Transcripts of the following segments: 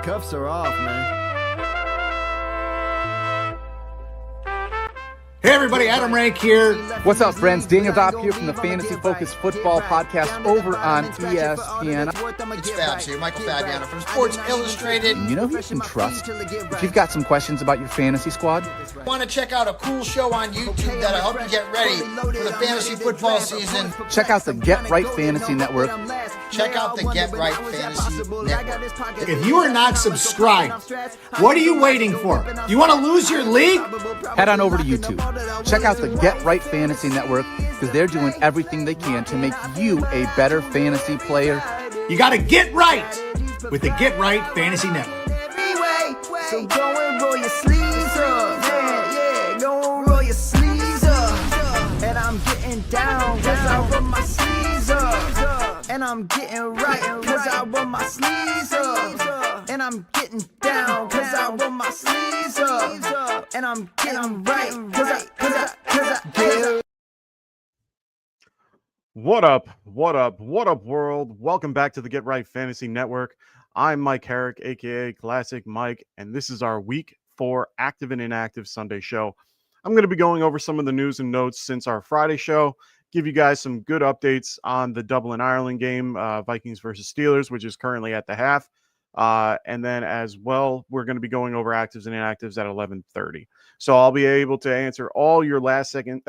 Cuffs are off, man. Hey everybody, Adam Rank here. What's up, friends? Daniel Dopp here from the Fantasy Focus Football Podcast over on ESPN. It's Fabs here, Michael Fabiano from Sports Illustrated. And you know who you can trust if you've got some questions about your fantasy squad? Want to check out a cool show on YouTube that'll help you get ready for the fantasy football season? Check out the Get Right Fantasy Network. Check out the Get Right Fantasy Network. If you are not subscribed, what are you waiting for? You want to lose your league? Head on over to YouTube. Check out the Get Right Fantasy Network because they're doing everything they can to make you a better fantasy player. You got to get right with the Get Right Fantasy Network. So go and roll your sleeves up. Yeah, go and roll your sleeves up. And I'm getting down cause I roll my sleeves up. And I'm getting right cause I roll my sleeves up. And I'm getting down cause I roll my sleeves up. And I'm getting right cause I What up, world? Welcome back to the Get Right Fantasy Network. I'm Mike Herrick, aka Classic Mike, and this is our Week 4 Active and Inactive Sunday show. I'm going to be going over some of the news and notes since our Friday show, give you guys some good updates on the Dublin, Ireland game, Vikings versus Steelers, which is currently at the half. And then as well, we're going to be going over actives and inactives at 11:30. So I'll be able to answer all your last second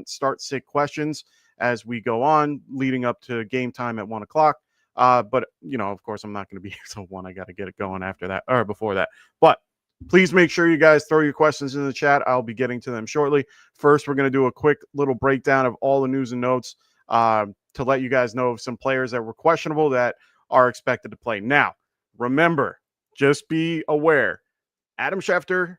start sit questions as we go on, leading up to game time at 1 o'clock. But, you know, of course, I'm not going to be here till 1. I got to get it going after that or before that. But please make sure you guys throw your questions in the chat. I'll be getting to them shortly. First, we're going to do a quick little breakdown of all the news and notes to let you guys know of some players that were questionable that are expected to play. Now, remember, just be aware, Adam Schefter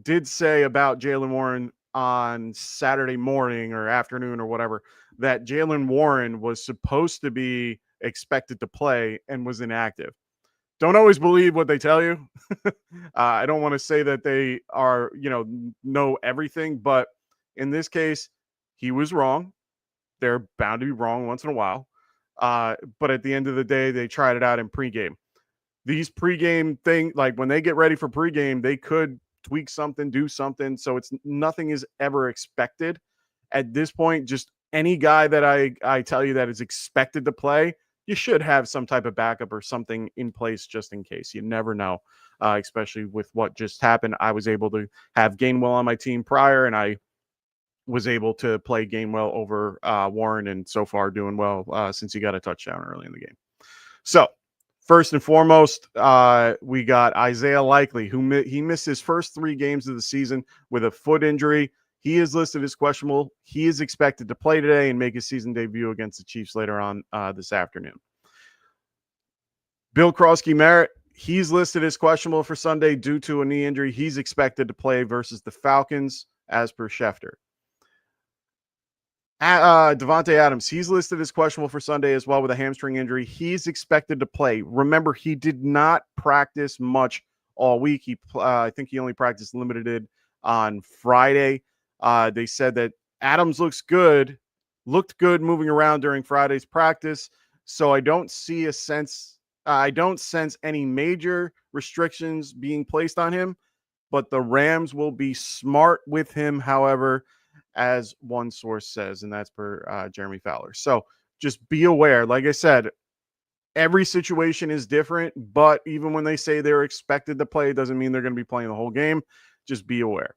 did say about Jaylen Warren on Saturday morning or afternoon or whatever, that Jaylen Warren was supposed to be expected to play and was inactive. Don't always believe what they tell you. I don't want to say that they are, know everything, but in this case, he was wrong. They're bound to be wrong once in a while. But at the end of the day, they tried it out in pregame. These pregame thing, like when they get ready for pregame, they could tweak something, do something. So nothing is ever expected at this point. Just any guy that I tell you that is expected to play, you should have some type of backup or something in place just in case. You never know, especially with what just happened. I was able to have Gainwell on my team prior, and I was able to play Gainwell over Warren, and so far doing well since he got a touchdown early in the game. So first and foremost, we got Isaiah Likely, who he missed his first 3 games of the season with a foot injury. He is listed as questionable. He is expected to play today and make his season debut against the Chiefs later on this afternoon. Bill Krosky-Merritt, he's listed as questionable for Sunday due to a knee injury. He's expected to play versus the Falcons as per Schefter. Devontae Adams, he's listed as questionable for Sunday as well with a hamstring injury. He's expected to play. Remember, he did not practice much all week. I think he only practiced limited on Friday. They said that Adams looked good moving around during Friday's practice. So I don't sense any major restrictions being placed on him, but the Rams will be smart with him, however, as one source says, and that's per Jeremy Fowler. So just be aware. Like I said, every situation is different, but even when they say they're expected to play, it doesn't mean they're going to be playing the whole game. Just be aware.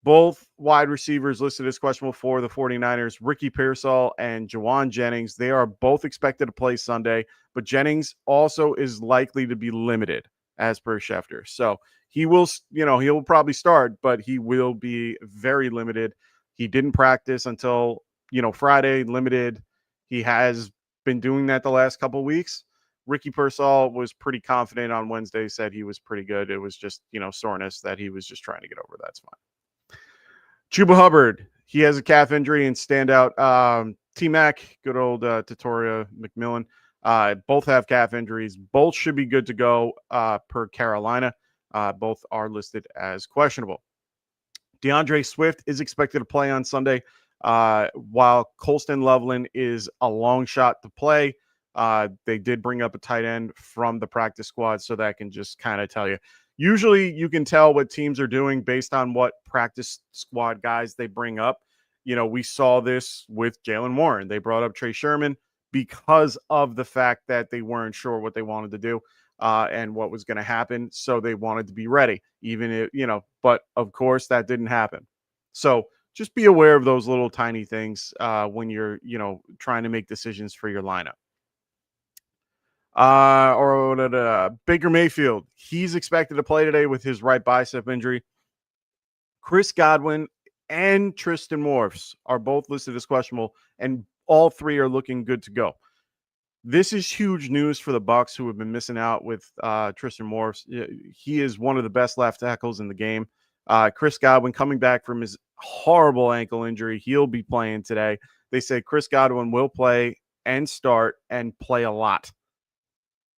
Both wide receivers listed as questionable for the 49ers, Ricky Pearsall and Jawan Jennings. They are both expected to play Sunday, but Jennings also is likely to be limited as per Schefter. So he will, he'll probably start, but he will be very limited. He didn't practice until, Friday, limited. He has been doing that the last couple of weeks. Ricky Pearsall was pretty confident on Wednesday, said he was pretty good. It was just, soreness that he was just trying to get over. That's fine. Chuba Hubbard, he has a calf injury and standout. T-Mac, good old Tatoria McMillan, both have calf injuries. Both should be good to go per Carolina. Both are listed as questionable. DeAndre Swift is expected to play on Sunday, while Colston Loveland is a long shot to play. They did bring up a tight end from the practice squad, so that can just kind of tell you. Usually you can tell what teams are doing based on what practice squad guys they bring up. We saw this with Jalen Warren. They brought up Trey Sherman because of the fact that they weren't sure what they wanted to do and what was going to happen. So they wanted to be ready, even if, but of course that didn't happen. So just be aware of those little tiny things when you're, trying to make decisions for your lineup. Baker Mayfield, he's expected to play today with his right bicep injury. Chris Godwin and Tristan Wirfs are both listed as questionable, and all three are looking good to go. This is huge news for the Bucs, who have been missing out with Tristan Wirfs. He is one of the best left tackles in the game. Chris Godwin coming back from his horrible ankle injury. He'll be playing today. They say Chris Godwin will play and start and play a lot,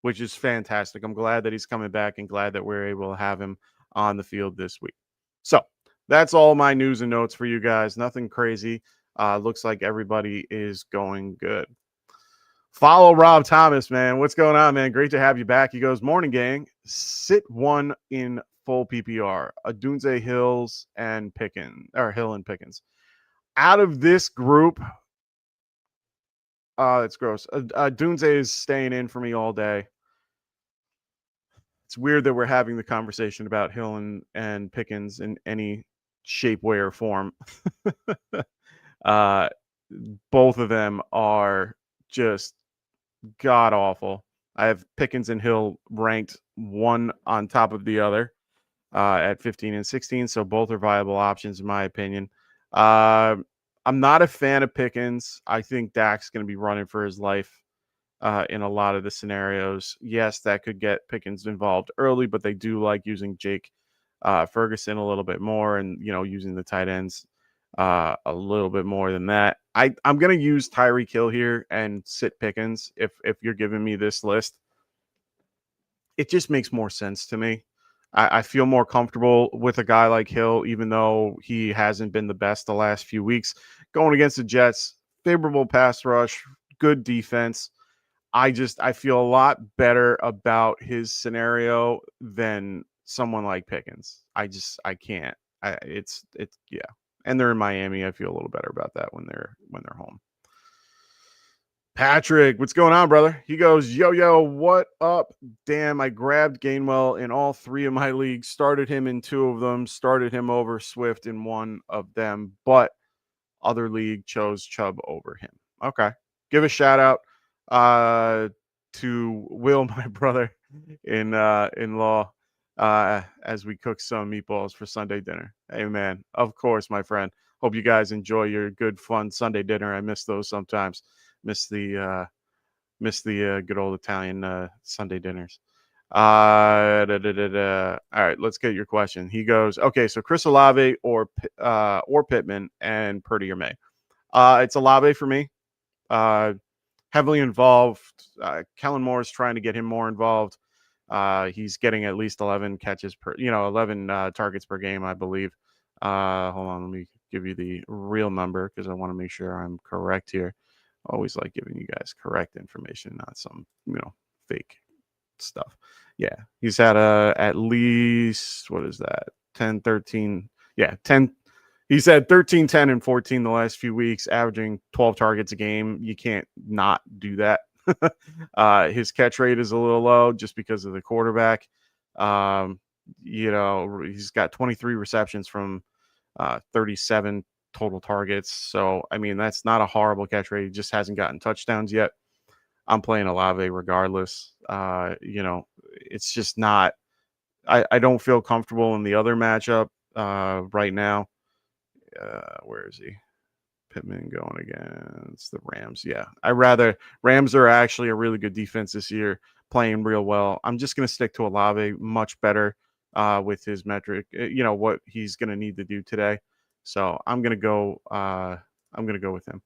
which is fantastic. I'm glad that he's coming back and glad that we're able to have him on the field this week. So that's all my news and notes for you guys. Nothing crazy. Looks like everybody is going good. Follow Rob Thomas, man. What's going on, man? Great to have you back. He goes, morning, gang. Sit one in full PPR. Adunze Hills and Pickens, or Hill and Pickens. Out of this group, it's gross. Adunze is staying in for me all day. It's weird that we're having the conversation about Hill and Pickens in any shape, way, or form. Both of them are just god awful. I have Pickens and Hill ranked one on top of the other at 15 and 16, so both are viable options in my opinion. I'm not a fan of Pickens. I think Dak's going to be running for his life in a lot of the scenarios. Yes, that could get Pickens involved early, but they do like using Jake Ferguson a little bit more and, using the tight ends a little bit more than that. I'm going to use Tyreek Hill here and sit Pickens if you're giving me this list. It just makes more sense to me. I feel more comfortable with a guy like Hill, even though he hasn't been the best the last few weeks. Going against the Jets, favorable pass rush, good defense. I feel a lot better about his scenario than someone like Pickens. I can't. It's yeah. And they're in Miami. I feel a little better about that when they're home. Patrick, what's going on, brother? He goes, yo, what up? Damn, I grabbed Gainwell in all three of my leagues, started him in two of them, started him over Swift in one of them, but other league chose Chubb over him. Okay. Give a shout out to Will, my brother in law, as we cook some meatballs for Sunday dinner. Hey, man, of course, my friend. Hope you guys enjoy your good, fun Sunday dinner. I miss those sometimes. Miss the good old Italian Sunday dinners. All right, let's get your question. He goes, okay, so Chris Olave or Pittman and Purdy or May. It's Olave for me. Heavily involved. Kellen Moore is trying to get him more involved. He's getting at least 11 catches per, 11 targets per game, I believe. Hold on, let me give you the real number because I want to make sure I'm correct here. Always like giving you guys correct information, not some, fake stuff. Yeah, he's had at least, what is that? 10, 13. Yeah, 10. He's had 13, 10, and 14 the last few weeks, averaging 12 targets a game. You can't not do that. His catch rate is a little low just because of the quarterback. He's got 23 receptions from 37 total targets. So, I mean, that's not a horrible catch rate. He just hasn't gotten touchdowns yet. I'm playing Olave regardless. It's just not – I don't feel comfortable in the other matchup right now. Where is he? Pittman going against the Rams. Yeah, Rams are actually a really good defense this year, playing real well. I'm just going to stick to Olave, much better with his metric, what he's going to need to do today. So I'm going to go with him.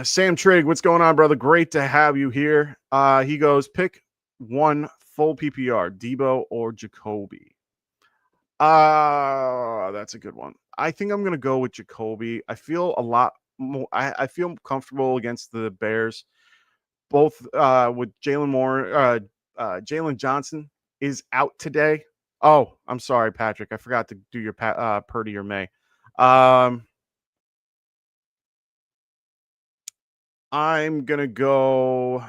Sam Trigg, what's going on, brother? Great to have you here. He goes, pick one full PPR, Debo or Jacoby. That's a good one. I think I'm going to go with Jacoby. I feel a lot I feel comfortable against the Bears, both with Jalen Johnson is out today. Oh, I'm sorry, Patrick. I forgot to do your Purdy or May. I'm gonna go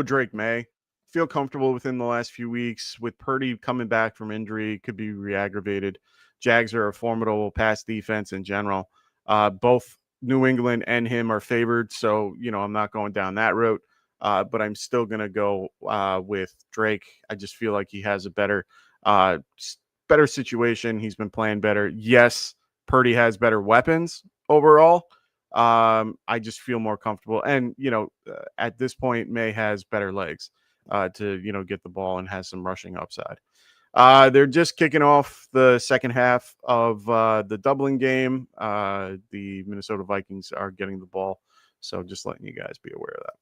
Drake May. Feel comfortable within the last few weeks with Purdy coming back from injury, could be re-aggravated. Jags are a formidable pass defense in general. Both New England and him are favored, so I'm not going down that route. But I'm still gonna go with Drake. I just feel like he has a better situation. He's been playing better. Yes, Purdy has better weapons overall. I just feel more comfortable, and at this point, May has better legs to get the ball and has some rushing upside. They're just kicking off the second half of the doubling game. The Minnesota Vikings are getting the ball, so just letting you guys be aware of that.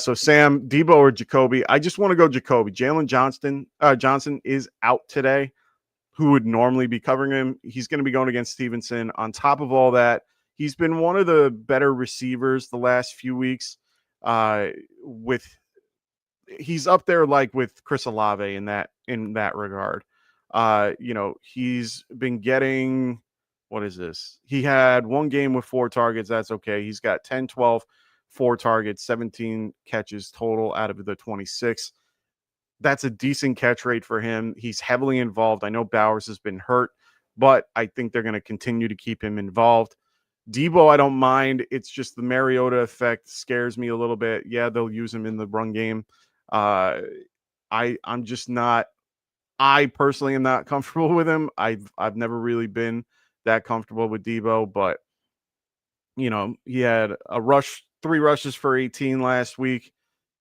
So Sam, Debo or Jacoby? I just want to go Jacoby. Jalen Johnson is out today. Who would normally be covering him? He's going to be going against Stevenson. On top of all that, he's been one of the better receivers the last few weeks. He's up there like with Chris Olave in that regard. He's been getting, what is this? He had one game with 4 targets. That's okay. He's got 10, 12, 4 targets, 17 catches total out of the 26. That's a decent catch rate for him. He's heavily involved. I know Bowers has been hurt, but I think they're going to continue to keep him involved. Debo, I don't mind. It's just the Mariota effect scares me a little bit. Yeah, they'll use him in the run game. I'm just not. I personally am not comfortable with him. I've never really been that comfortable with Debo, but he had 3 rushes for 18 last week,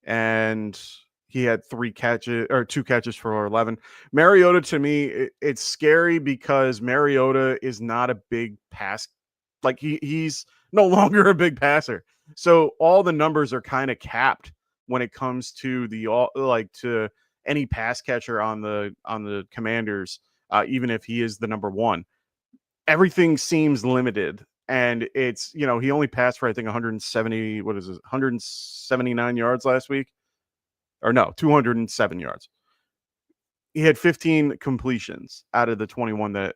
and he had 2 catches for 11. Mariota, to me, it's scary because Mariota is not a big pass. Like he's no longer a big passer. So all the numbers are kind of capped when it comes to to any pass catcher on the Commanders, even if he is the number 1. Everything seems limited. And it's, he only passed for, I think, 179 yards last week. Or no, 207 yards. He had 15 completions out of the 21 that,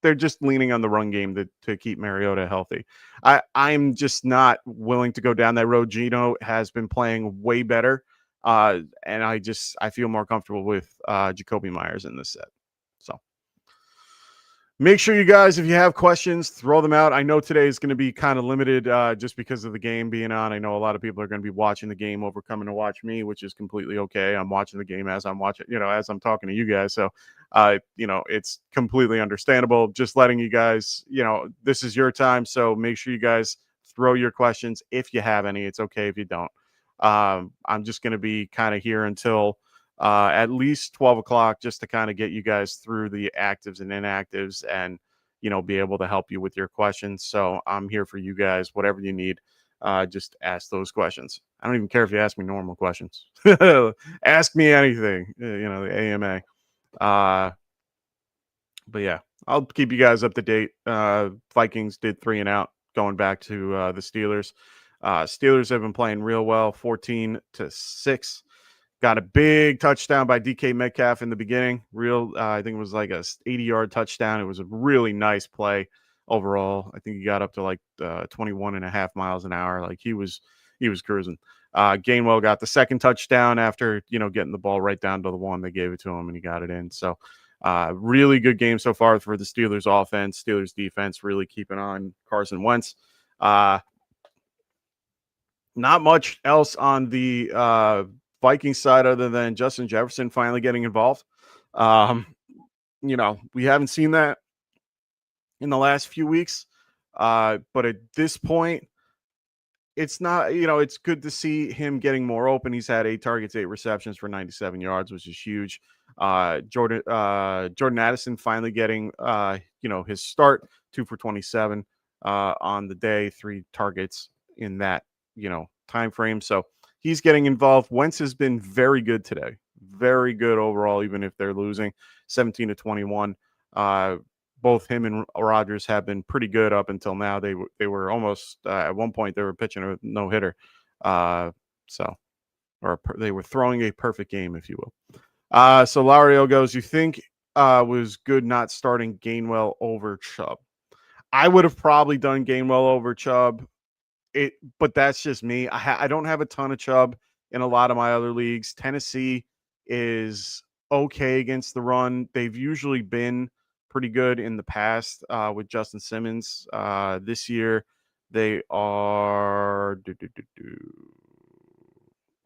they're just leaning on the run game to keep Mariota healthy. I'm just not willing to go down that road. Gino has been playing way better. And I feel more comfortable with Jacoby Myers in this set. So make sure you guys, if you have questions, throw them out. I know today is going to be kind of limited just because of the game being on. I know a lot of people are going to be watching the game over coming to watch me, which is completely okay. I'm watching the game as I'm watching, as I'm talking to you guys. So, it's completely understandable. Just letting you guys, this is your time. So make sure you guys throw your questions if you have any. It's okay if you don't. I'm just going to be kind of here until at least 12 o'clock just to kind of get you guys through the actives and inactives and, be able to help you with your questions. So I'm here for you guys, whatever you need. Just ask those questions. I don't even care if you ask me normal questions. Ask me anything, the AMA. But yeah, I'll keep you guys up to date. Vikings did 3 and out going back to the Steelers. Steelers have been playing real well, 14-6. Got a big touchdown by DK Metcalf in the beginning. I think it was like a 80-yard touchdown. It was a really nice play overall. I think he got up to like 21.5 miles an hour. Like he was cruising. Gainwell got the second touchdown after, getting the ball right down to the one. They gave it to him and he got it in. So really good game so far for the Steelers offense. Steelers defense really keeping on Carson Wentz. Not much else on the Viking side other than Justin Jefferson finally getting involved. We haven't seen that in the last few weeks. But at this point, it's not, it's good to see him getting more open. He's had 8 targets, 8 receptions for 97 yards, which is huge. Jordan Addison finally getting, his start, 2 for 27 on the day, 3 targets in that, time frame. So he's getting involved. Wentz has been very good today. Very good overall, even if they're losing 17-21. both him and Rodgers have been pretty good up until now. They were almost at one point they were pitching a no hitter, they were throwing a perfect game, if you will. So Lario goes, you think was good not starting Gainwell over Chubb? I would have probably done Gainwell over Chubb. But that's just me. I don't have a ton of Chubb in a lot of my other leagues. Tennessee is okay against the run. They've usually been pretty good in the past with Justin Simmons. This year, they are.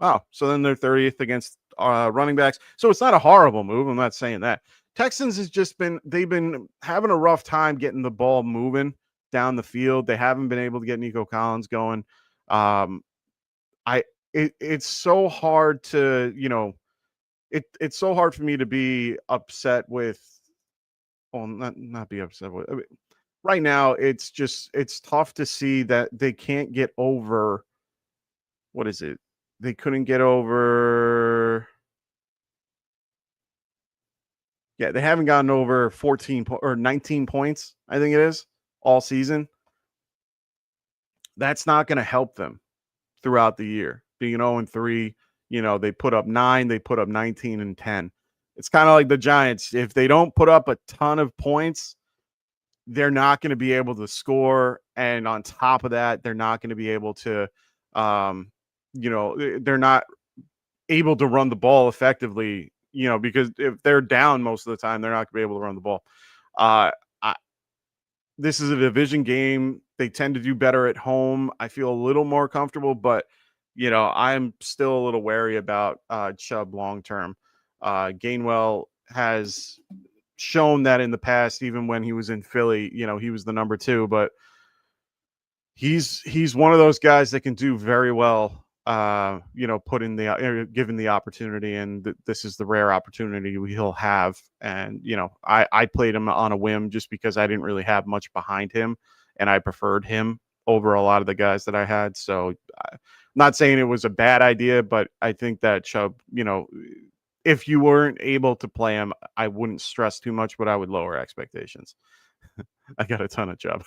Oh, so then they're 30th against running backs. So it's not a horrible move. I'm not saying that. Texans has just they've been having a rough time getting the ball moving down the field. They haven't been able to get Nico Collins going. It's so hard to, it's so hard for me to be upset with, well, not be upset with. Right now, it's tough to see that they can't get over, what is it? They couldn't get over. Yeah, they haven't gotten over 14 or 19 points, I think it is, all season. That's not going to help them throughout the year. Being 0-3, they put up 9, they put up 19 and 10. It's kind of like the Giants. If they don't put up a ton of points, they're not going to be able to score. And on top of that, they're not going to be able to, they're not able to run the ball effectively, because if they're down most of the time, they're not going to be able to run the ball. This is a division game. They tend to do better at home. I feel a little more comfortable, but I'm still a little wary about Chubb long term. Gainwell has shown that in the past, even when he was in Philly, he was the number 2, but he's one of those guys that can do very well. Put in given the opportunity, and this is the rare opportunity he'll have. And I played him on a whim just because I didn't really have much behind him, and I preferred him over a lot of the guys that I had. So I'm not saying it was a bad idea, but I think that Chubb, if you weren't able to play him, I wouldn't stress too much, but I would lower expectations. I got a ton of Chubb.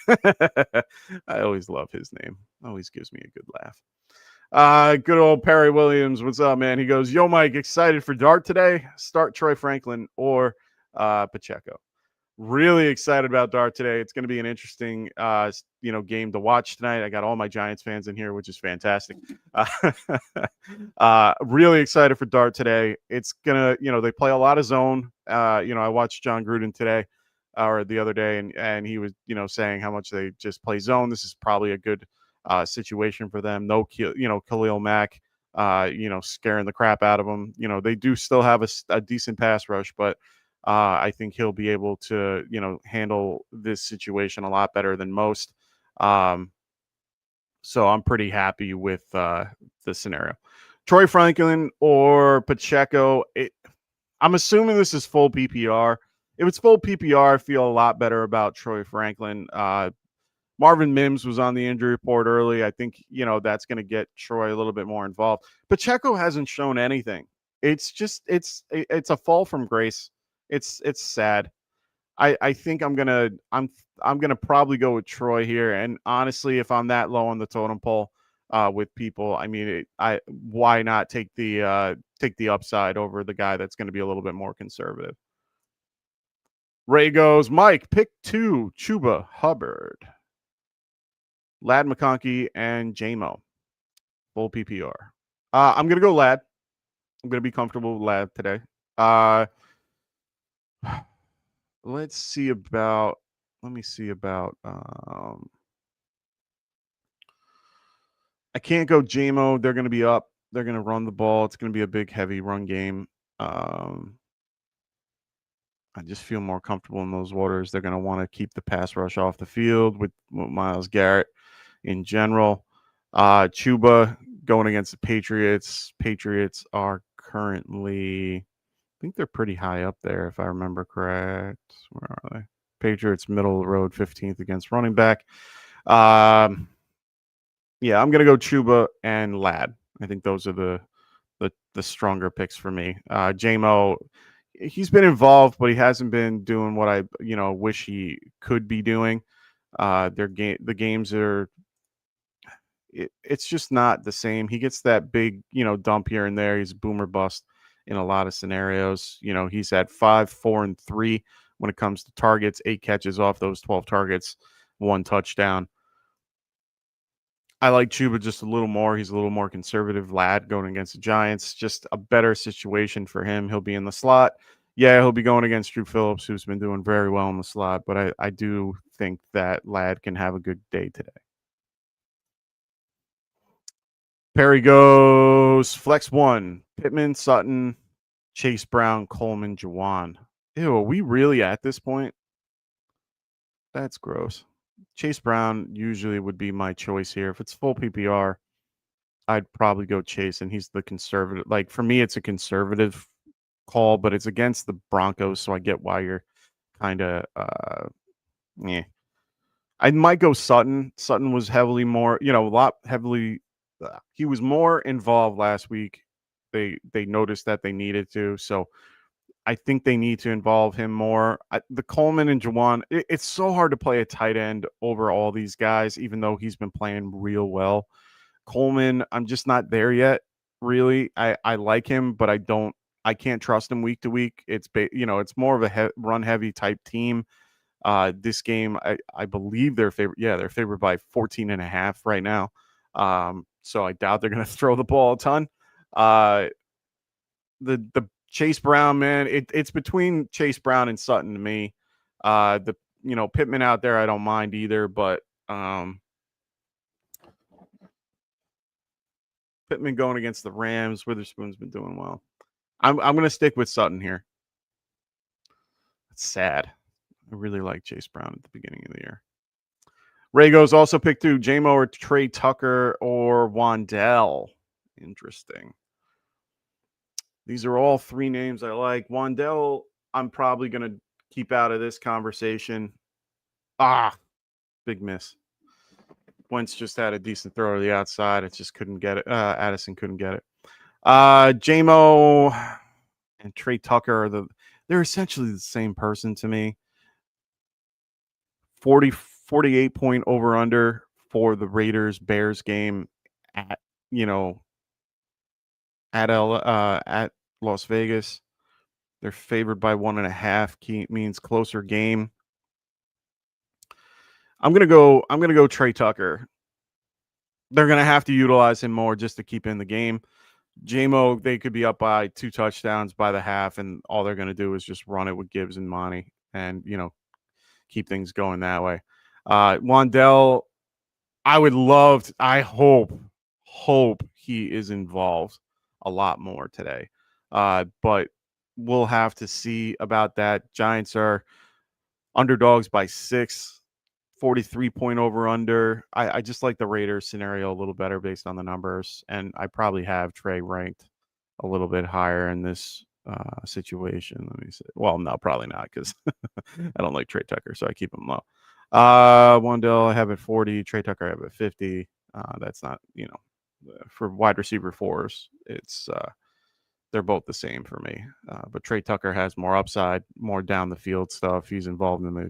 I always love his name. Always gives me a good laugh. Good old Perry Williams. What's up, man? He goes, yo, Mike, excited for Dart today? Start Troy Franklin or Pacheco. Really excited about Dart today. It's going to be an interesting, game to watch tonight. I got all my Giants fans in here, which is fantastic. Really excited for Dart today. It's going to, they play a lot of zone. I watched John Gruden today or the other day, and he was, saying how much they just play zone. This is probably a good situation for them. No, Khalil Mack, scaring the crap out of them. They do still have a decent pass rush, but I think he'll be able to, handle this situation a lot better than most. So I'm pretty happy with the scenario. Troy Franklin or Pacheco. I'm assuming this is full PPR. If it's full PPR, I feel a lot better about Troy Franklin. Marvin Mims was on the injury report early. I think, that's going to get Troy a little bit more involved. Pacheco hasn't shown anything. It's just, it's a fall from grace. It's sad. I think I'm gonna probably go with Troy here. And honestly, if I'm that low on the totem pole with people, I mean, why not take the upside over the guy that's going to be a little bit more conservative? Ray goes, Mike, pick 2, Chuba Hubbard, Lad McConkey, and J-Mo. Full PPR. I'm going to go Lad. I'm going to be comfortable with Lad today. Let me see about I can't go J-Mo. They're going to be up. They're going to run the ball. It's going to be a big, heavy run game. I just feel more comfortable in those waters. They're going to want to keep the pass rush off the field with Myles Garrett in general. Chuba going against the Patriots. Patriots are currently, I think they're pretty high up there, if I remember correct. Where are they? Patriots middle of the road, 15th against running back. Yeah, I'm going to go Chuba and Lad. I think those are the stronger picks for me. J-Mo, he's been involved, but he hasn't been doing what I wish he could be doing. The games are it's just not the same. He gets that big dump here and there. He's a boomer bust in a lot of scenarios. He's at 5, 4, and 3 when it comes to targets. 8 catches off those 12 targets, 1 touchdown. I like Chuba just a little more. He's a little more conservative lad going against the Giants. Just a better situation for him. He'll be in the slot. Yeah, he'll be going against Drew Phillips, who's been doing very well in the slot. But I do think that lad can have a good day today. Perry goes flex 1. Pittman, Sutton, Chase Brown, Coleman, Juwan. Ew, are we really at this point? That's gross. Chase Brown usually would be my choice here. If it's full PPR, I'd probably go Chase, and he's the conservative. Like, for me, it's a conservative call, but it's against the Broncos, so I get why you're kind of yeah. I might go Sutton. Sutton was heavily more, he was more involved last week. They noticed that they needed to, so I think they need to involve him more. The Coleman and Juwan, it's so hard to play a tight end over all these guys, even though he's been playing real well. Coleman, I'm just not there yet, really. I like him, but I can't trust him week to week. It's more of a run heavy type team. This game, I believe they're favored by 14.5 right now. So I doubt they're going to throw the ball a ton. The Chase Brown, man, it's between Chase Brown and Sutton to me. Pittman out there, I don't mind either, but Pittman going against the Rams. Witherspoon's been doing well. I'm going to stick with Sutton here. It's sad. I really like Chase Brown at the beginning of the year. Ray goes also pick 2, J-Mo or Trey Tucker or Wan'Dale. Interesting. These are all 3 names I like. Wan'Dale, I'm probably going to keep out of this conversation. Big miss. Wentz just had a decent throw to the outside. It just couldn't get it. Addison couldn't get it. J-Mo and Trey Tucker they're essentially the same person to me. 48 point over under for the Raiders Bears game at Las Vegas. They're favored by 1.5. Means closer game. I'm gonna go Trey Tucker. They're gonna have to utilize him more just to keep in the game. J-Mo, they could be up by 2 touchdowns by the half, and all they're gonna do is just run it with Gibbs and Monty, and keep things going that way. Wan'Dale, I hope he is involved a lot more today. But we'll have to see about that. Giants are underdogs by 6, 43 point over under. I just like the Raiders scenario a little better based on the numbers, and I probably have Trey ranked a little bit higher in this situation. Let me see. Well, no, probably not, because I don't like Trey Tucker, so I keep him low. Wan'Dale I have at 40. Trey Tucker I have at 50. That's not, for wide receiver 4s, it's they're both the same for me. But Trey Tucker has more upside, more down the field stuff. He's involved in the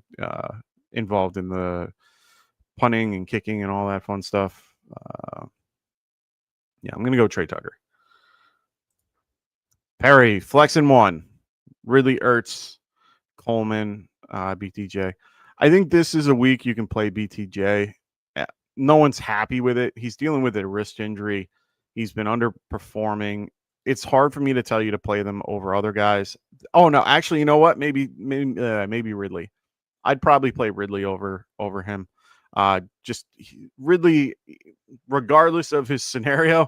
punting and kicking and all that fun stuff. I'm gonna go Trey Tucker. Perry, flexing 1. Ridley, Ertz, Coleman, BTJ. I think this is a week you can play BTJ. No one's happy with it. He's dealing with a wrist injury. He's been underperforming. It's hard for me to tell you to play them over other guys. Oh, no, actually, you know what? Maybe Ridley. I'd probably play Ridley over him. Just Ridley, regardless of his scenario,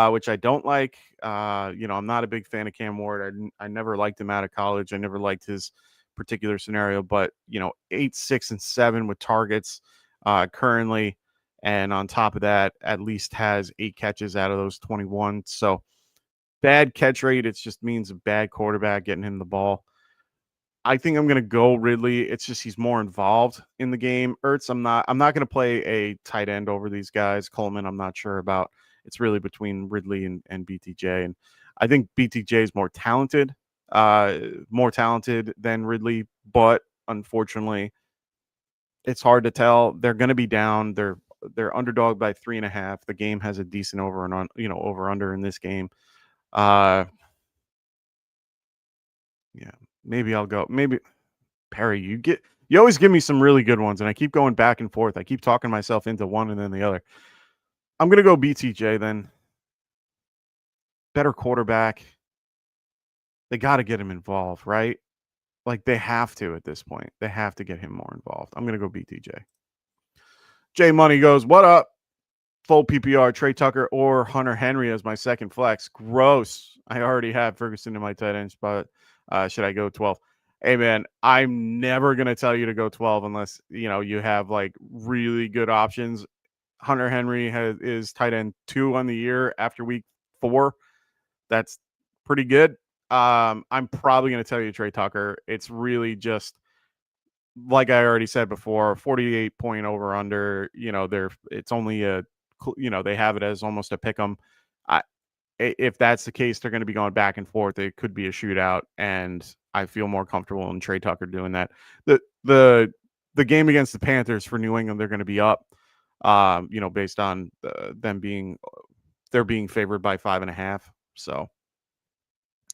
which I don't like. I'm not a big fan of Cam Ward. I never liked him out of college. I never liked his particular scenario, but 8, 6, and 7 with targets currently, and on top of that, at least has 8 catches out of those 21. So bad catch rate. It just means a bad quarterback getting him the ball. I think I'm going to go Ridley. It's just he's more involved in the game. Ertz, I'm not going to play a tight end over these guys. Coleman, I'm not sure about. It's really between Ridley and BTJ, and I think BTJ is more talented more talented than Ridley, but unfortunately, it's hard to tell. They're going to be down. They're underdog by 3.5. The game has a decent over and on, over under in this game. Yeah, maybe I'll go. Maybe Perry, you always give me some really good ones, and I keep going back and forth. I keep talking myself into one and then the other. I'm gonna go BTJ then. Better quarterback. They got to get him involved, right? Like they have to at this point. They have to get him more involved. I'm gonna go BTJ. J Money goes, what up? Full PPR, Trey Tucker or Hunter Henry as my second flex. Gross. I already have Ferguson in my tight end spot. Should I go 12? Hey, man, I'm never going to tell you to go 12 unless, you have like really good options. Hunter Henry is tight end 2 on the year after week 4. That's pretty good. I'm probably going to tell you Trey Tucker. It's really just, like I already said before, 48 point over under, it's only they have it as almost a pick 'em. If that's the case, they're going to be going back and forth. It could be a shootout, and I feel more comfortable in Trey Tucker doing that. The game against the Panthers for New England, they're going to be up, based on them they're being favored by 5.5. So,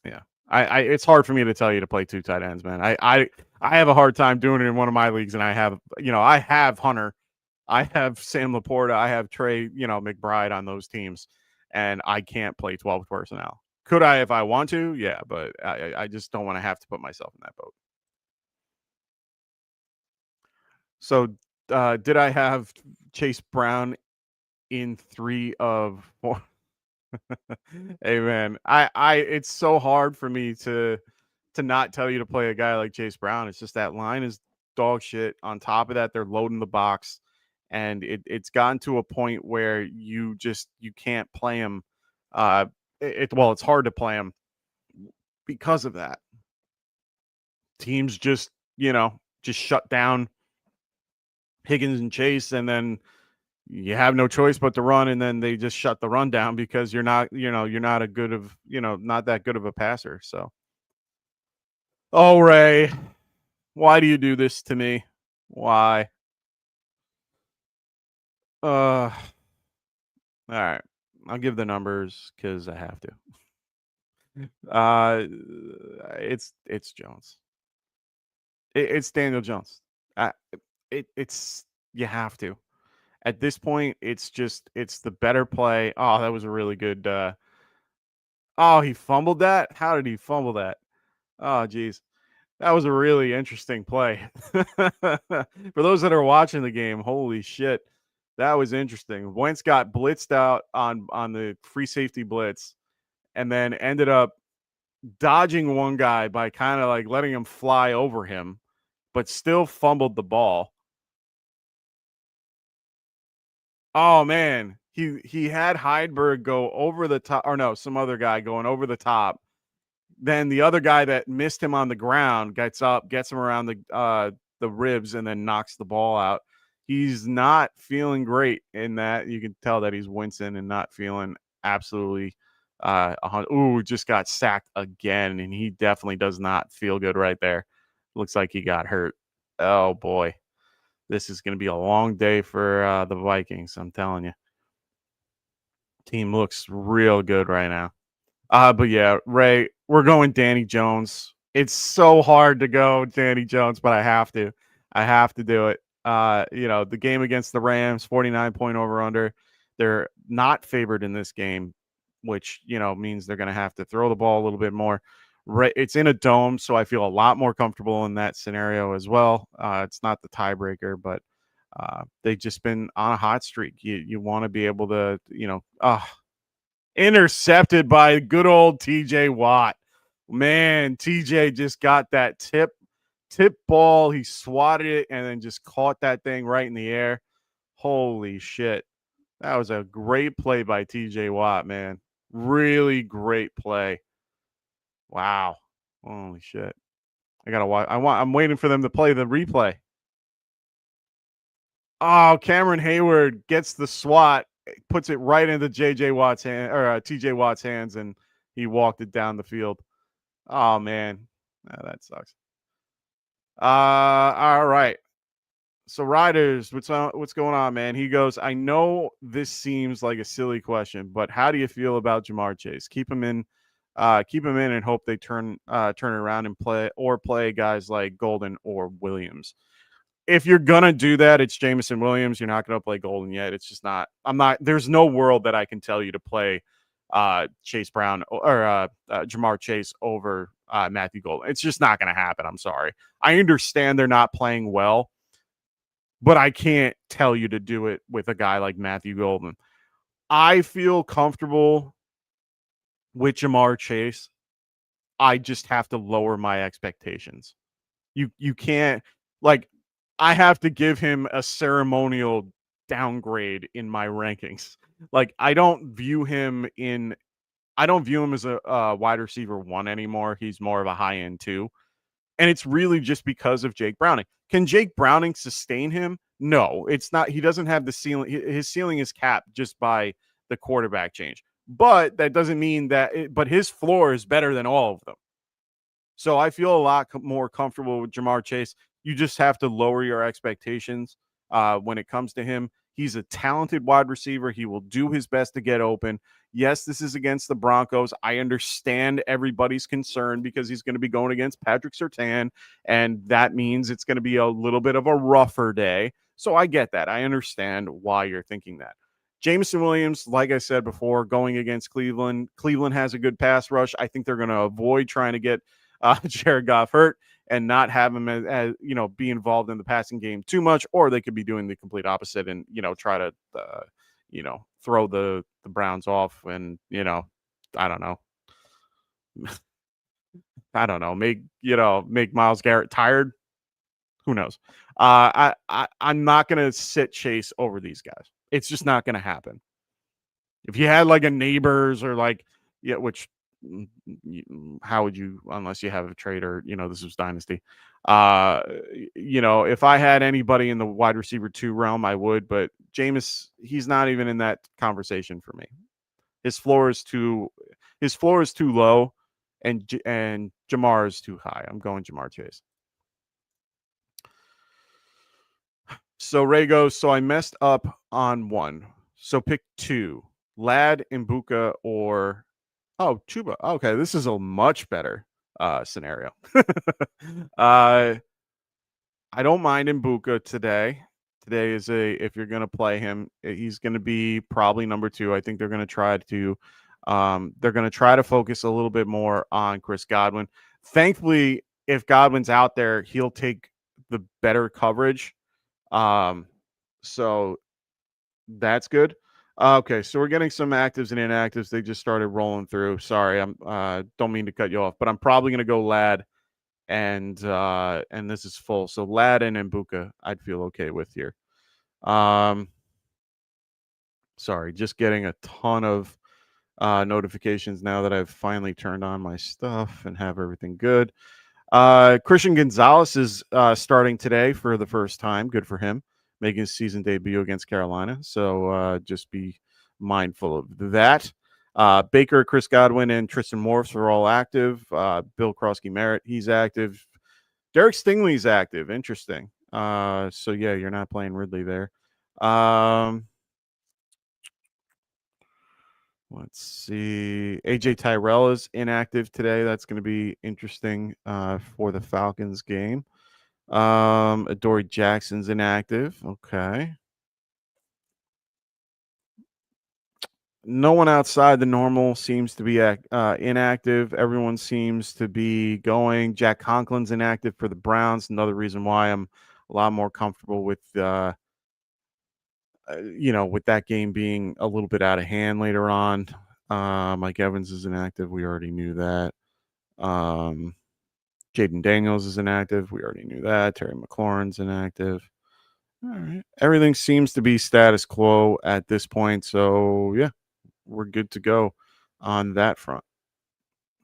yeah, it's hard for me to tell you to play 2 tight ends, man. I have a hard time doing it in one of my leagues, and I have Hunter, I have Sam Laporta, I have Trey, McBride on those teams, and I can't play 12 personnel. Could I if I want to? Yeah, but I just don't want to have to put myself in that boat. So, did I have Chase Brown in 3 of 4? Hey, man, it's so hard for me to not tell you to play a guy like Chase Brown. It's just that line is dog shit. On top of that, they're loading the box, and it's gotten to a point where you can't play him. It's hard to play him because of that. Teams just shut down Higgins and Chase, and then you have no choice but to run, and then they just shut the run down because you're not not that good of a passer. So, oh, Ray, why do you do this to me? Why? All right, I'll give the numbers because I have to. It's Jones. It's Daniel Jones. It's you have to. At this point, it's the better play. Oh, that was a really good. He fumbled that. How did he fumble that? Oh, geez. That was a really interesting play. For those that are watching the game, holy shit. That was interesting. Wentz got blitzed out on the free safety blitz and then ended up dodging one guy by kind of like letting him fly over him, but still fumbled the ball. Oh, man. He had Heidberg go over the top, or no, some other guy going over the top. Then the other guy that missed him on the ground gets up, gets him around the ribs, and then knocks the ball out. He's not feeling great in that. You can tell that he's wincing and not feeling absolutely just got sacked again, and he definitely does not feel good right there. Looks like he got hurt. Oh, boy. This is going to be a long day for the Vikings, I'm telling you. Team looks real good right now. But yeah, Ray, we're going Danny Jones. It's so hard to go Danny Jones, but I have to. I have to do it. The game against the Rams, 49 point over under. They're not favored in this game, which, means they're going to have to throw the ball a little bit more. It's in a dome, so I feel a lot more comfortable in that scenario as well. It's not the tiebreaker, but they've just been on a hot streak. You want to be able to, intercepted by good old TJ Watt. Man, TJ just got that tip ball. He swatted it and then just caught that thing right in the air. Holy shit. That was a great play by TJ Watt, man. Really great play. Wow. Holy shit. I gotta watch. I'm waiting for them to play the replay. Oh, Cameron Hayward gets the swat, puts it right into JJ Watt's hand or TJ Watt's hands, and he walked it down the field. Oh man, that sucks. All right. So Riders, what's going on, man? He goes, I know this seems like a silly question, but how do you feel about Jamar Chase? Keep him in and hope they turn it around and play guys like Golden or Williams. If you're gonna do that, it's Jameson Williams. You're not gonna play Golden yet. It's just not. I'm not. There's no world that I can tell you to play Chase Brown or Jamar Chase over Matthew Golden. It's just not gonna happen. I'm sorry. I understand they're not playing well, but I can't tell you to do it with a guy like Matthew Golden. I feel comfortable with Jamar Chase. I just have to lower my expectations. You can't, like, I have to give him a ceremonial downgrade in my rankings. Like, I don't view him as a wide receiver 1 anymore. He's more of a high end 2. And it's really just because of Jake Browning. Can Jake Browning sustain him? No, it's not. He doesn't have the ceiling. His ceiling is capped just by the quarterback change. But that doesn't mean but his floor is better than all of them. So I feel a lot more comfortable with Jamar Chase. You just have to lower your expectations when it comes to him. He's a talented wide receiver. He will do his best to get open. Yes, this is against the Broncos. I understand everybody's concern because he's going to be going against Patrick Surtain, and that means it's going to be a little bit of a rougher day. So I get that. I understand why you're thinking that. Jameson Williams, like I said before, going against Cleveland. Cleveland has a good pass rush. I think they're going to avoid trying to get Jared Goff hurt and not have him as be involved in the passing game too much, or they could be doing the complete opposite and try to throw the Browns off and I don't know make Myles Garrett tired. Who knows? I'm not gonna sit Chase over these guys. It's just not gonna happen. If you had like a Neighbors or which how would you, unless you have a trade or this was dynasty, if I had anybody in the wide receiver 2 realm, I would, but Jameis, he's not even in that conversation for me. His floor is too low, and Jamar is too high. I'm going Jamar Chase. So Ray goes, so I messed up on 1, so pick 2: Lad, Mbuka, or Chuba. Okay, this is a much better scenario. I don't mind Mbuka today. Today is if you're going to play him, he's going to be probably number 2. I think they're going to try to focus a little bit more on Chris Godwin. Thankfully, if Godwin's out there, he'll take the better coverage. So that's good. Okay, so we're getting some actives and inactives. They just started rolling through. Sorry, I'm don't mean to cut you off, but I'm probably gonna go Lad, and this is full. So Lad and Mbuka, I'd feel okay with here. Sorry, just getting a ton of notifications now that I've finally turned on my stuff and have everything good. Christian Gonzalez is starting today for the first time. Good for him, making his season debut against Carolina. So just be mindful of that. Baker, Chris Godwin, and Tristan Wirfs are all active. Bill Krosky-Merritt, he's active. Derek Stingley's active. Interesting. So yeah, you're not playing Ridley there. Let's see. AJ Tyrell is inactive today. That's going to be interesting for the Falcons game. Adoree Jackson's inactive. Okay. No one outside the normal seems to be inactive. Everyone seems to be going. Jack Conklin's inactive for the Browns. Another reason why I'm a lot more comfortable with with that game being a little bit out of hand later on. Mike Evans is inactive. We already knew that. Jaden Daniels is inactive. We already knew that. Terry McLaurin's inactive. All right. Everything seems to be status quo at this point. So, yeah, we're good to go on that front.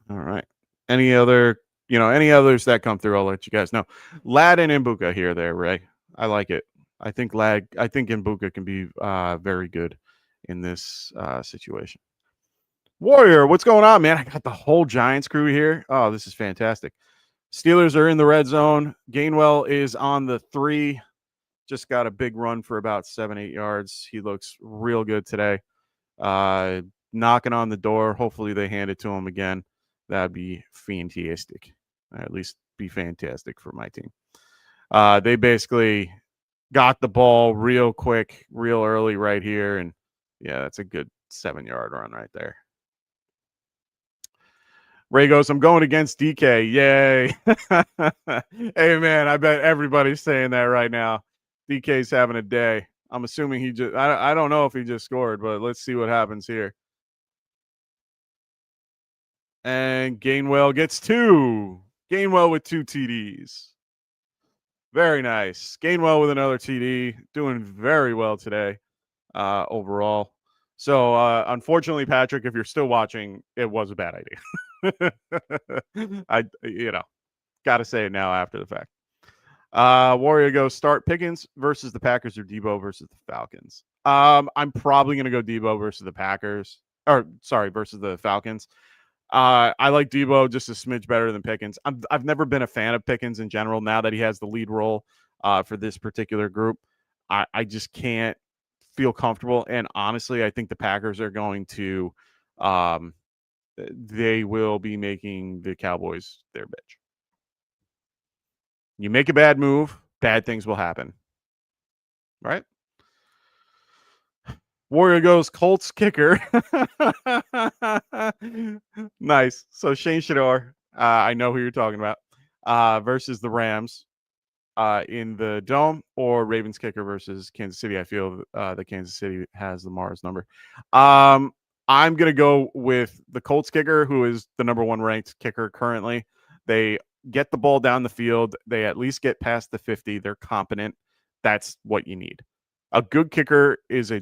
All right. Any others that come through, I'll let you guys know. Lad and Mbuka here, there, Ray. I like it. I think Mbuka can be very good in this situation. Warrior, what's going on, man? I got the whole Giants crew here. Oh, this is fantastic. Steelers are in the red zone. Gainwell is on the 3. Just got a big run for about 7-8 yards. He looks real good today. Knocking on the door. Hopefully they hand it to him again. That'd be fantastic. At least be fantastic for my team. They basically got the ball real quick, real early right here. And yeah, that's a good 7-yard run right there. Ray goes, I'm going against DK. Yay. Hey, man, I bet everybody's saying that right now. DK's having a day. I'm assuming he just, I don't know if he just scored, but let's see what happens here. And Gainwell gets 2. Gainwell with 2 TDs. Very nice. Gainwell with another TD. Doing very well today overall. So, unfortunately, Patrick, if you're still watching, it was a bad idea. Got to say it now after the fact. Warrior goes start Pickens versus the Packers or Debo versus the Falcons. I'm probably going to go Debo versus the Packers. Versus the Falcons. I like Debo just a smidge better than Pickens. I've never been a fan of Pickens in general. Now that he has the lead role for this particular group, I just can't feel comfortable. And honestly, I think the Packers are going to they will be making the Cowboys their bitch. You make a bad move, bad things will happen. Right? Warrior goes Colts kicker. Nice. So Shane Shador, I know who you're talking about, versus the Rams in the Dome, or Ravens kicker versus Kansas City. I feel that Kansas City has the Mars number. I'm going to go with the Colts kicker, who is the number 1 ranked kicker currently. They get the ball down the field. They at least get past the 50. They're competent. That's what you need. A good kicker is a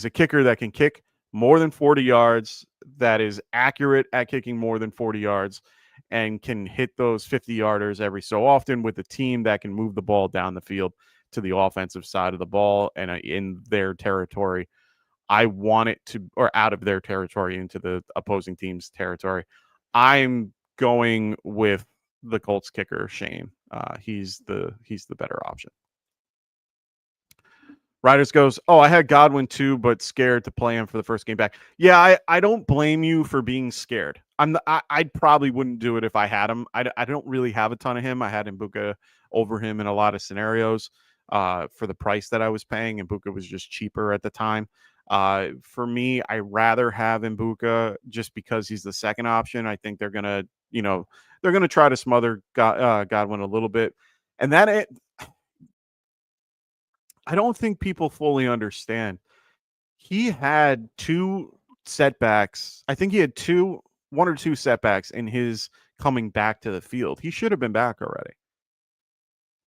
kicker that can kick more than 40 yards, that is accurate at kicking more than 40 yards, and can hit those 50-yarders every so often with a team that can move the ball down the field to the offensive side of the ball and in their territory. I want it to, or out of their territory into the opposing team's territory. I'm going with the Colts kicker, Shane. He's the better option. Riders goes, I had Godwin too, but scared to play him for the first game back. Yeah, I don't blame you for being scared. I probably wouldn't do it if I had him. I don't really have a ton of him. I had Mbuka over him in a lot of scenarios for the price that I was paying. Mbuka was just cheaper at the time. For me, I rather have Mbuka just because he's the second option. I think they're gonna try to smother Godwin a little bit, and I don't think people fully understand. He had 2 setbacks. I think he had 1 or 2 setbacks in his coming back to the field. He should have been back already.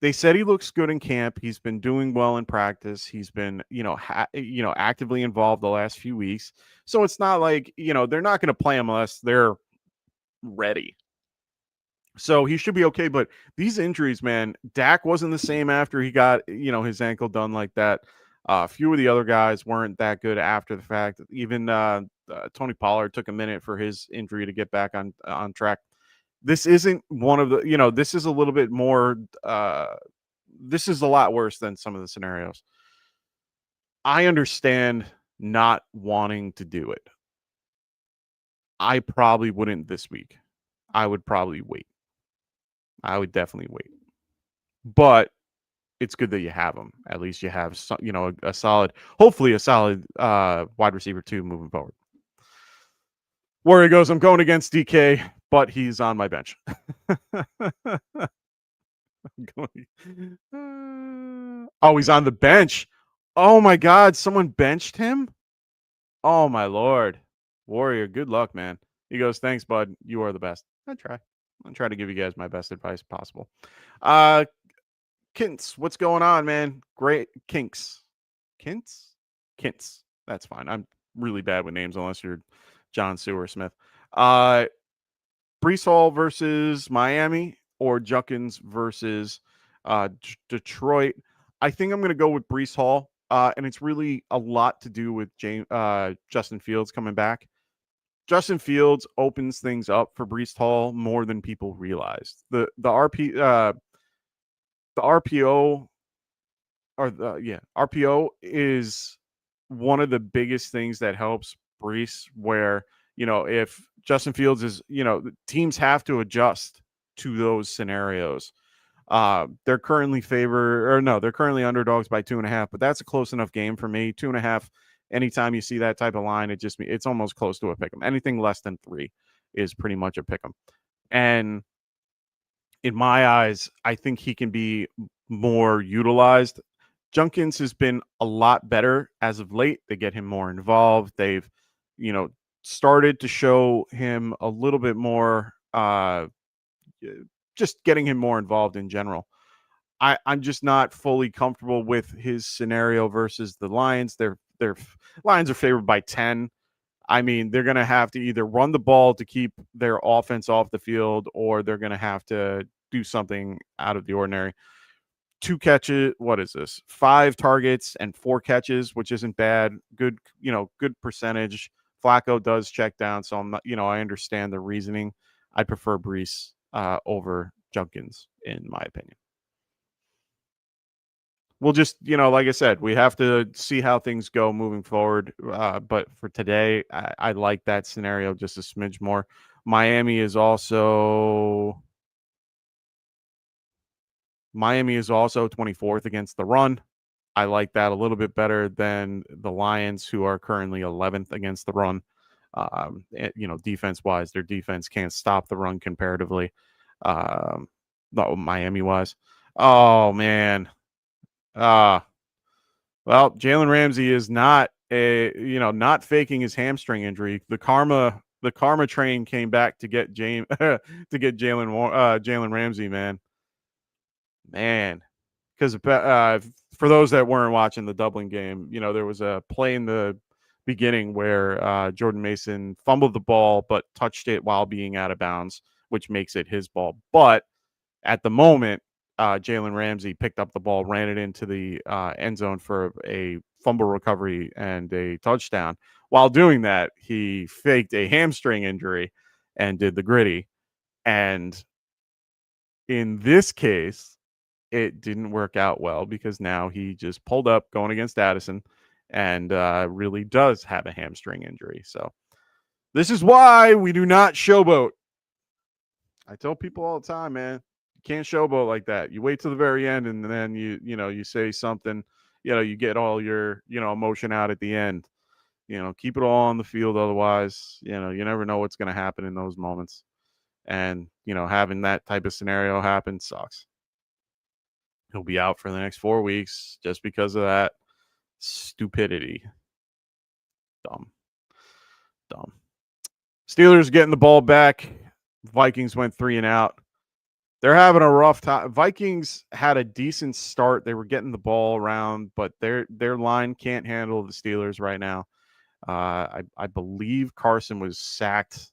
They said he looks good in camp. He's been doing well in practice. He's been, actively involved the last few weeks. So it's not like, they're not going to play him unless they're ready. So he should be okay. But these injuries, man, Dak wasn't the same after he got, his ankle done like that. A few of the other guys weren't that good after the fact. Even Tony Pollard took a minute for his injury to get back on track. This isn't one of the, this is a little bit more, this is a lot worse than some of the scenarios. I understand not wanting to do it. I probably wouldn't this week. I would probably wait. I would definitely wait. But it's good that you have them. At least you have, a solid, hopefully a solid wide receiver 2 moving forward. Warrior goes, I'm going against DK, but he's on my bench. He's on the bench. Oh my God, someone benched him? Oh my Lord. Warrior, good luck, man. He goes, thanks, bud. You are the best. I'll try to give you guys my best advice possible. Kints, what's going on, man? Great. Kinks. That's fine. I'm really bad with names unless you're John Sewer Smith. Brees Hall versus Miami or Junkins versus Detroit. I think I'm going to go with Brees Hall, and it's really a lot to do with Justin Fields coming back. Justin Fields opens things up for Breece Hall more than people realized. The RPO RPO is one of the biggest things that helps Breece, where, if Justin Fields is, teams have to adjust to those scenarios. They're currently they're currently underdogs by 2.5, but that's a close enough game for me. 2.5. Anytime you see that type of line, it's almost close to a pick 'em. Anything less than 3 is pretty much a pick 'em. And in my eyes, I think he can be more utilized. Junkins has been a lot better as of late. They get him more involved. They've, started to show him a little bit more, just getting him more involved in general. I'm just not fully comfortable with his scenario versus the Lions. Their Lions are favored by 10. I mean, they're going to have to either run the ball to keep their offense off the field, or they're going to have to do something out of the ordinary. 2 catches. What is this? 5 targets and 4 catches, which isn't bad. Good, good percentage. Flacco does check down, so I'm not, I understand the reasoning. I prefer Breece over Junkins, in my opinion. We'll just, like I said, we have to see how things go moving forward. But for today, I like that scenario just a smidge more. Miami is also 24th against the run. I like that a little bit better than the Lions, who are currently 11th against the run. Defense-wise, their defense can't stop the run comparatively. Miami-wise. Oh, man. Well, Jalen Ramsey is not faking his hamstring injury. The karma train came back to get Jalen Ramsey, man. Because for those that weren't watching the Dublin game, there was a play in the beginning where Jordan Mason fumbled the ball but touched it while being out of bounds, which makes it his ball. But at the moment, Jalen Ramsey picked up the ball, ran it into the end zone for a fumble recovery and a touchdown. While doing that, he faked a hamstring injury and did the gritty. And in this case, it didn't work out well, because now he just pulled up going against Addison and really does have a hamstring injury. So this is why we do not showboat. I tell people all the time, man, you can't showboat like that. You wait to the very end, and then you say something, you get all your, emotion out at the end. Keep it all on the field. Otherwise, you never know what's going to happen in those moments. And, having that type of scenario happen sucks. He'll be out for the next 4 weeks just because of that stupidity. Dumb. Steelers getting the ball back. Vikings went 3 and out. They're having a rough time. Vikings had a decent start. They were getting the ball around, but their line can't handle the Steelers right now. I believe Carson was sacked.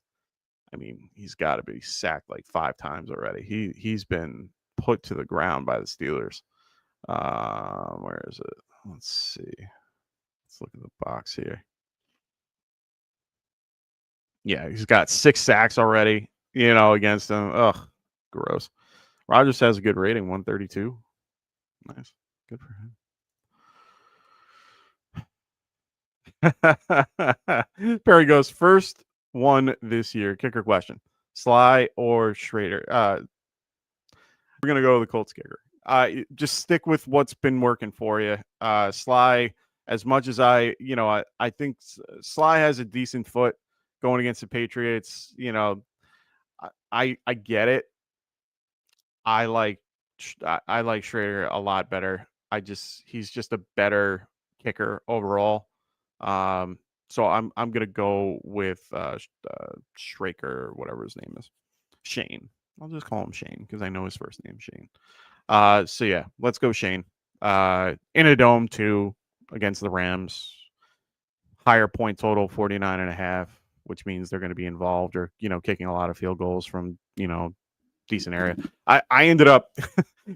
I mean, he's got to be sacked like 5 times already. He's been put to the ground by the Steelers. Where is it? Let's see. Let's look at the box here. Yeah, he's got 6 sacks already, against them. Ugh, gross. Rodgers has a good rating, 132. Nice. Good for him. Perry goes, first one this year. Kicker question. Sly or Schrader? We're going to go with the Colts kicker. Just stick with what's been working for you. Sly, as much as I think Sly has a decent foot going against the Patriots. I get it. I like Schrader a lot better. He's just a better kicker overall. So I'm gonna go with Schraker, or whatever his name is. Shane. I'll just call him Shane because I know his first name, Shane. So yeah, let's go Shane. In a dome 2 against the Rams. Higher point total, 49.5, which means they're going to be involved or, kicking a lot of field goals from, decent area. I ended up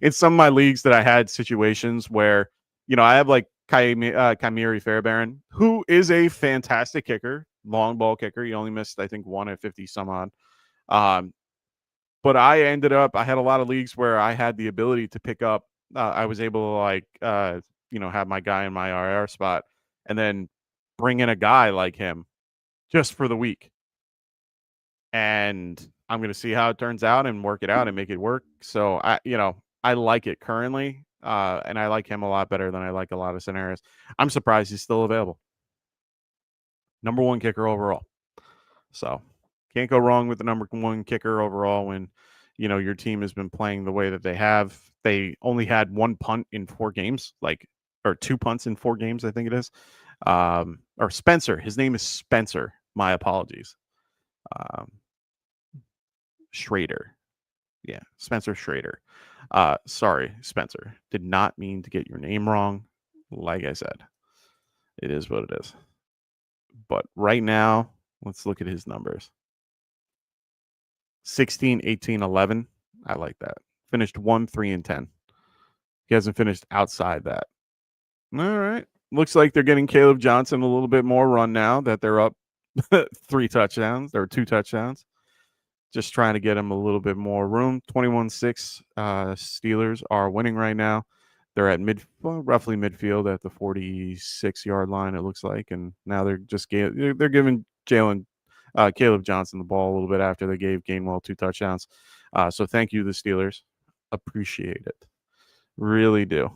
in some of my leagues that I had situations where, I have like Chimeri Fairbairn, who is a fantastic kicker, long ball kicker. He only missed, I think, 1 at 50 some odd. But I had a lot of leagues where I had the ability to pick up. I was able to have my guy in my RR spot and then bring in a guy like him just for the week. And I'm going to see how it turns out and work it out and make it work. So I like it currently. And I like him a lot better than I like a lot of scenarios. I'm surprised he's still available. Number 1 kicker overall. So can't go wrong with the number 1 kicker overall when, your team has been playing the way that they have. They only had 1 punt in 4 games, or 2 punts in 4 games, I think it is. Or Spencer. His name is Spencer. My apologies. Schrader. Yeah, Spencer Schrader. Sorry, Spencer. Did not mean to get your name wrong. Like I said, it is what it is. But right now, let's look at his numbers. 16, 18, 11. I like that. Finished 1, 3, and 10. He hasn't finished outside that. All right. Looks like they're getting Caleb Johnson a little bit more run now that they're up 3 touchdowns or 2 touchdowns. Just trying to get him a little bit more room. 21-6 Steelers are winning right now. They're at roughly midfield at the 46-yard line, it looks like. And now they're giving Caleb Johnson the ball a little bit after they gave Gainwell 2 touchdowns. So thank you, the Steelers. Appreciate it. Really do.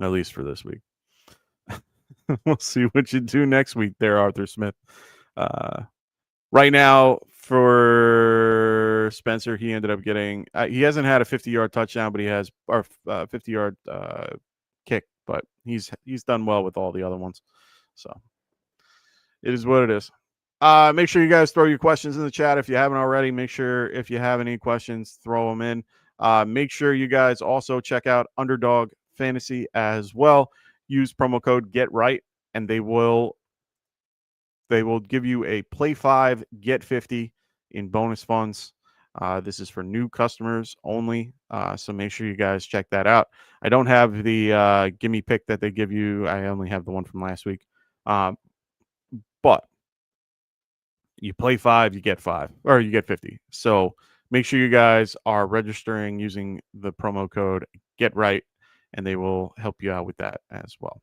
At least for this week. We'll see what you do next week there, Arthur Smith. Right now, for Spencer, he ended up getting he hasn't had a 50-yard touchdown, but he has a 50-yard kick, but he's done well with all the other ones. So it is what it is. Make sure you guys throw your questions in the chat if you haven't already. Make sure if you have any questions, throw them in. Make sure you guys also check out Underdog Fantasy as well. Use promo code GETRIGHT, and they will give you a play 5, get 50 in bonus funds. This is for new customers only. So make sure you guys check that out. I don't have the gimme pick that they give you. I only have the one from last week. But you play 5, you get 5, or you get 50. So make sure you guys are registering using the promo code GETRIGHT, and they will help you out with that as well.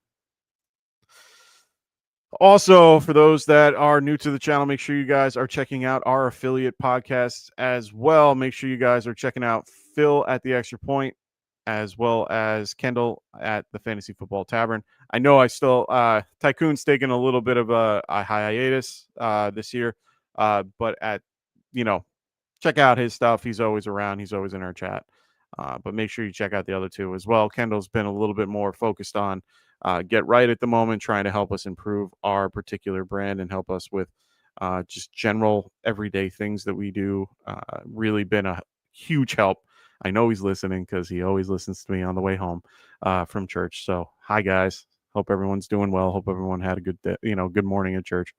Also, for those that are new to the channel, make sure you guys are checking out our affiliate podcasts as well. Make sure you guys are checking out Phil at the Extra Point, as well as Kendall at the Fantasy Football Tavern. I know I still Tycoon's taking a little bit of a hiatus this year, but check out his stuff. He's always around. He's always in our chat. But make sure you check out the other two as well. Kendall's been a little bit more focused on Get Right at the moment, trying to help us improve our particular brand and help us with just general everyday things that we do. Really been a huge help. I know he's listening because he always listens to me on the way home from church. So hi guys, hope everyone's doing well. Hope everyone had a good day, good morning at church.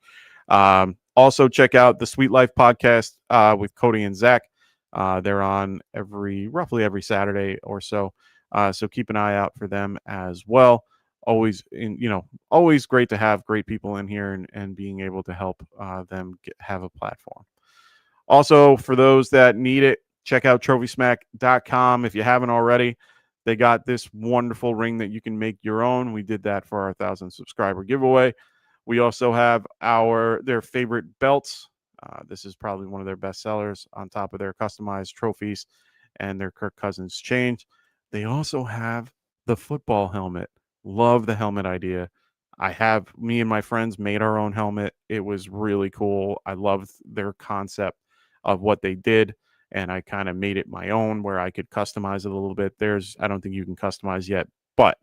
Also check out the Sweet Life podcast with Cody and Zach. They're on roughly every Saturday or so. So keep an eye out for them as well. Always great to have great people in here and being able to help them have a platform. Also, for those that need it, check out TrophySmack.com. If you haven't already, they got this wonderful ring that you can make your own. We did that for our 1,000 subscriber giveaway. We also have their favorite belts. This is probably one of their best sellers on top of their customized trophies and their Kirk Cousins chains. They also have the football helmet. Love the helmet idea. Me and my friends made our own helmet. It was really cool. I loved their concept of what they did, and I kind of made it my own where I could customize it a little bit. I don't think you can customize yet, but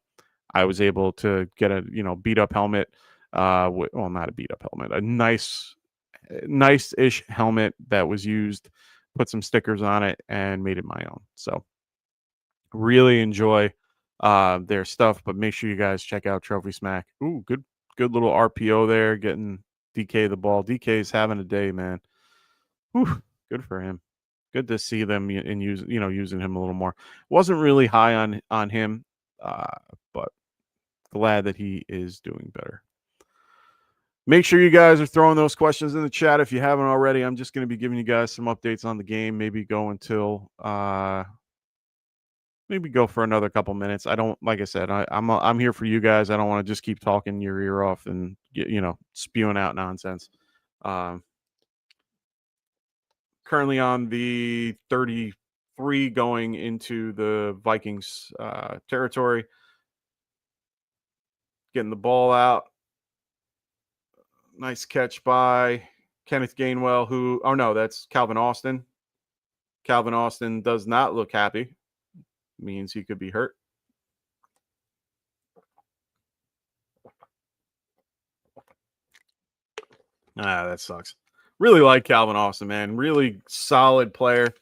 I was able to get a beat up helmet. Not a beat up helmet, a nice-ish helmet that was used, put some stickers on it, and made it my own. So really enjoy their stuff, but make sure you guys check out Trophy Smack. Ooh, good little RPO there, getting DK the ball. DK's having a day, man. Whew, good for him. Good to see them using him a little more. Wasn't really high on him, but glad that he is doing better. Make sure you guys are throwing those questions in the chat if you haven't already. I'm just going to be giving you guys some updates on the game. Maybe go until maybe go for another couple minutes. I don't, like I said, I'm here for you guys. I don't want to just keep talking your ear off and get, spewing out nonsense. Currently on the 33 going into the Vikings territory. Getting the ball out. Nice catch by Kenneth Gainwell, who, oh no, that's Calvin Austin. Calvin Austin does not look happy. Means he could be hurt. That sucks. Really like Calvin Austin, man. Really solid player.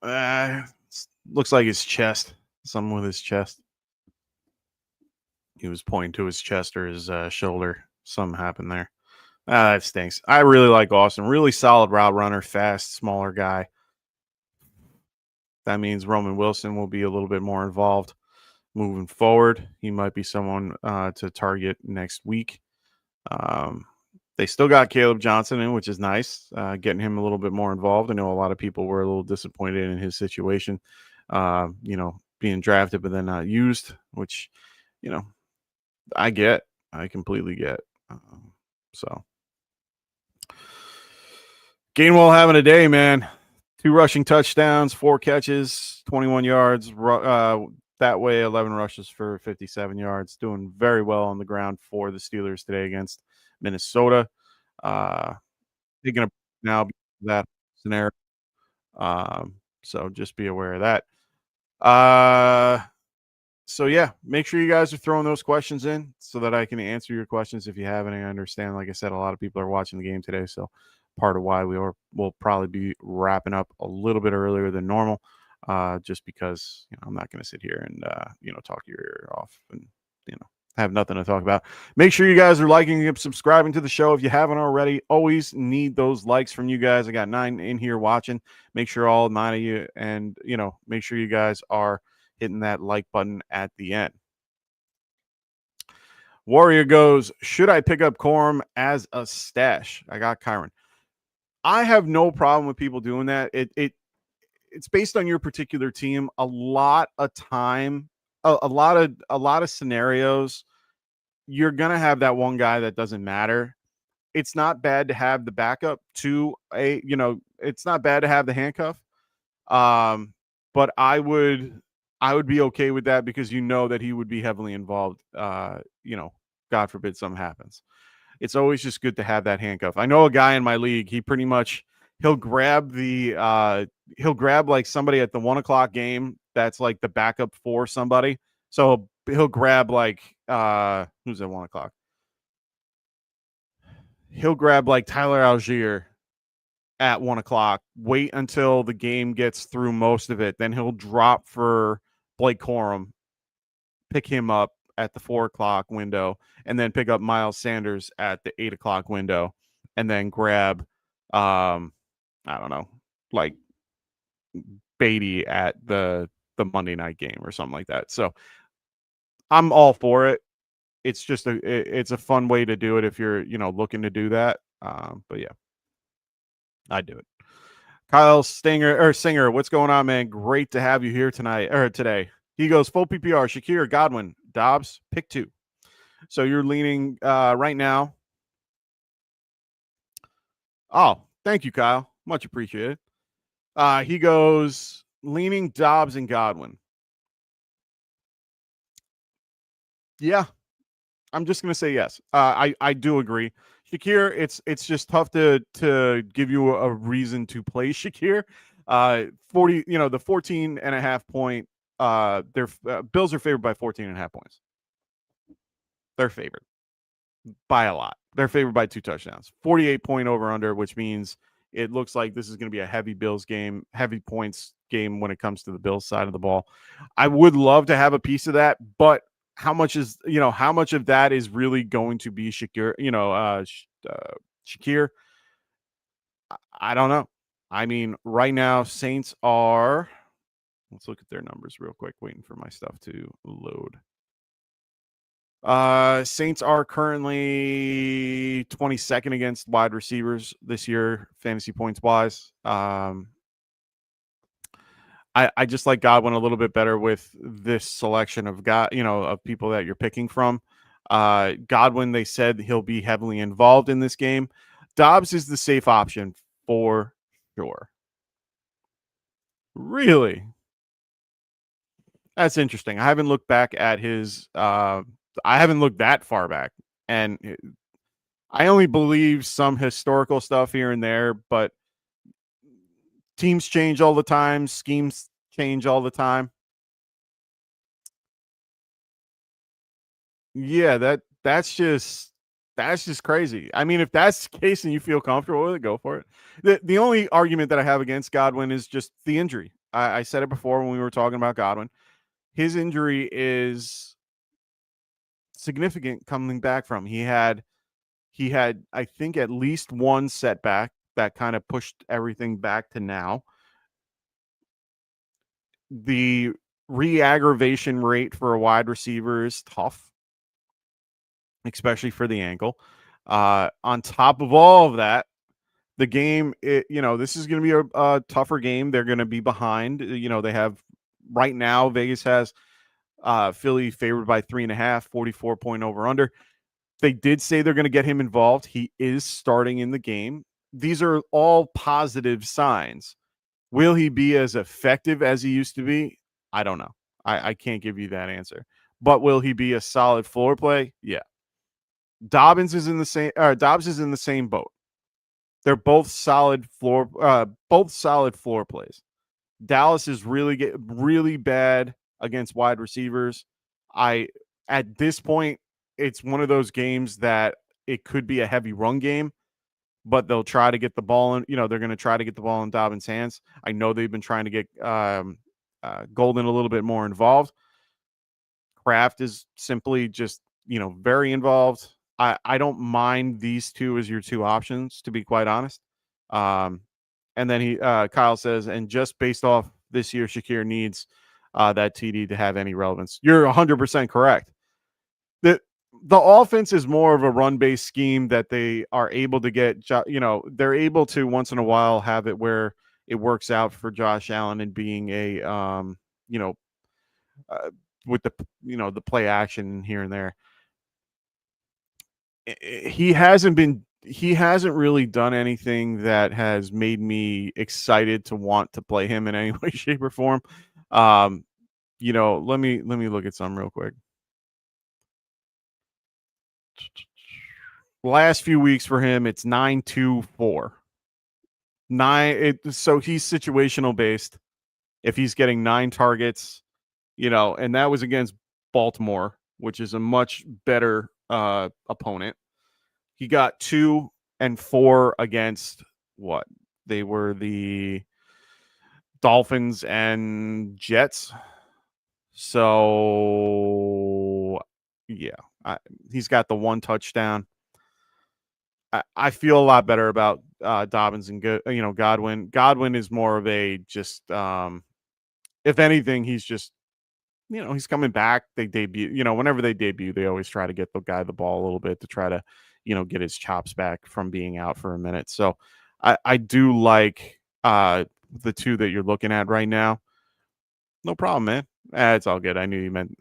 Looks like his chest. Something with his chest. He was pointing to his chest or his shoulder. Something happened there. That stinks. I really like Austin. Really solid route runner, fast, smaller guy. That means Roman Wilson will be a little bit more involved moving forward. He might be someone to target next week. They still got Caleb Johnson in, which is nice, getting him a little bit more involved. I know a lot of people were a little disappointed in his situation, being drafted but then not used, which, I completely get. So Gainwell having a day, man. 2 rushing touchdowns, 4 catches, 21 yards. That way, 11 rushes for 57 yards. Doing very well on the ground for the Steelers today against Minnesota. They're going to now be that scenario. So just be aware of that. So yeah, make sure you guys are throwing those questions in so that I can answer your questions if you have any. I understand, like I said, a lot of people are watching the game today, so part of why we'll probably be wrapping up a little bit earlier than normal, just because I'm not going to sit here and talk your ear off and have nothing to talk about. Make sure you guys are liking and subscribing to the show if you haven't already. Always need those likes from you guys. I got 9 in here watching. Make sure all 9 of you, and make sure you guys are hitting that like button at the end. Warrior goes, should I pick up Corum as a stash? I got Kyron. I have no problem with people doing that. It's based on your particular team. A lot of time, a lot of scenarios, you're gonna have that one guy that doesn't matter. It's not bad to have the backup to it's not bad to have the handcuff. But I would be okay with that because that he would be heavily involved. God forbid something happens. It's always just good to have that handcuff. I know a guy in my league, he'll grab like somebody at the 1:00 game that's like the backup for somebody. So he'll grab like who's at 1:00? He'll grab like Tyler Algier at 1:00, wait until the game gets through most of it. Then he'll drop for Blake Corum, pick him up at the 4:00 window, and then pick up Miles Sanders at the 8:00 window, and then grab, I don't know, like Beatty at the Monday night game or something like that. So I'm all for it. It's just it's a fun way to do it if you're, looking to do that. But yeah, I do it. Kyle Singer, what's going on, man? Great to have you here today. He goes full PPR, Shakir, Godwin, Dobbs, pick 2. So you're leaning right now. Oh, thank you, Kyle. Much appreciated. He goes leaning Dobbs and Godwin. Yeah, I'm just gonna say yes. I do agree. Shakir, it's just tough to give you a reason to play Shakir. 40, the 14.5 point. Their Bills are favored by 14.5 points. They're favored by a lot. They're favored by 2 touchdowns. 48 point over under, which means it looks like this is going to be a heavy Bills game, heavy points game when it comes to the Bills side of the ball. I would love to have a piece of that, but how much of that is really going to be Shakir? Shakir. I don't know. I mean, right now, Saints are. Let's look at their numbers real quick. Waiting for my stuff to load. Saints are currently 22nd against wide receivers this year, fantasy points wise. I just like Godwin a little bit better with this selection of of people that you're picking from. Godwin, they said he'll be heavily involved in this game. Dobbs is the safe option for sure. Really? That's interesting. I haven't looked back at his I haven't looked that far back. And I only believe some historical stuff here and there, but teams change all the time, schemes change all the time. Yeah, that's just crazy. I mean, if that's the case and you feel comfortable with it, go for it. The only argument that I have against Godwin is just the injury. I said it before when we were talking about Godwin. His injury is significant coming back from. He had I think at least one setback that kind of pushed everything back to now. The re-aggravation rate for a wide receiver is tough, especially for the ankle. On top of all of that, the game, this is going to be a tougher game. They're going to be behind. They have right now, Vegas has Philly favored by 3.5, 44 point over under. They did say they're going to get him involved. He is starting in the game. These are all positive signs. Will he be as effective as he used to be? I don't know. I can't give you that answer. But will he be a solid floor play? Yeah. Dobbs is in the same boat. They're both solid floor plays. Dallas is really bad against wide receivers. At this point, it's one of those games that it could be a heavy run game, but they'll try to get the ball in. They're going to try to get the ball in Dobbins' hands. I know they've been trying to get Golden a little bit more involved. Kraft is simply just very involved. I don't mind these two as your two options, to be quite honest. And then Kyle says, and just based off this year, Shakir needs that TD to have any relevance. You're 100% correct. The offense is more of a run-based scheme that they are able to get. They're able to once in a while have it where it works out for Josh Allen and being a with the play action here and there. He hasn't really done anything that has made me excited to want to play him in any way, shape, or form. Let me look at some real quick. Last few weeks for him, it's 9-2-4. So he's situational based. If he's getting 9 targets, and that was against Baltimore, which is a much better opponent. He got 2 and 4 against what? They were the Dolphins and Jets. So yeah, he's got the 1 touchdown. I feel a lot better about Dobbins and Godwin. Godwin is more of a just if anything, he's just he's coming back. They debut, whenever they debut, they always try to get the guy the ball a little bit to try to get his chops back from being out for a minute. So I do like the two that you're looking at right now. No problem, man. It's all good. I knew you meant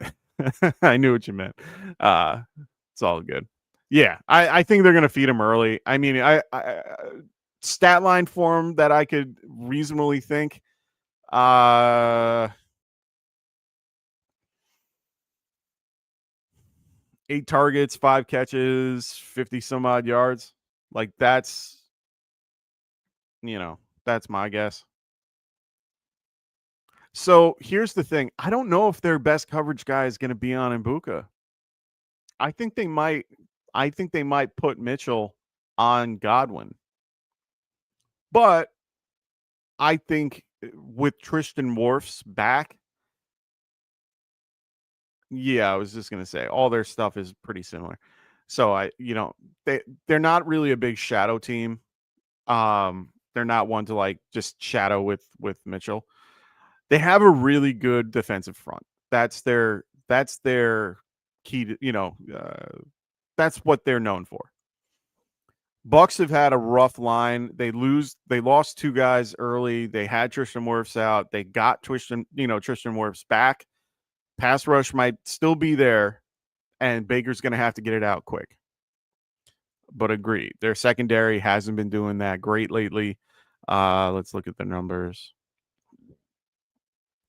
I knew what you meant. It's all good. Yeah, I think they're going to feed him early. I mean, I stat line for him that I could reasonably think. 8 targets, 5 catches, 50 some odd yards. Like that's my guess. So here's the thing. I don't know if their best coverage guy is going to be on Mbuka. I think they might put Mitchell on Godwin. But I think with Tristan Wirfs back, yeah, I was just going to say all their stuff is pretty similar. So they're not really a big shadow team. They're not one to like just shadow with Mitchell. They have a really good defensive front. That's their key to, that's what they're known for. Bucks have had a rough line. They lost 2 guys early. They had Tristan Wirfs out. They got Tristan Wirfs back. Pass rush might still be there, and Baker's going to have to get it out quick. But agree, their secondary hasn't been doing that great lately. Let's look at the numbers.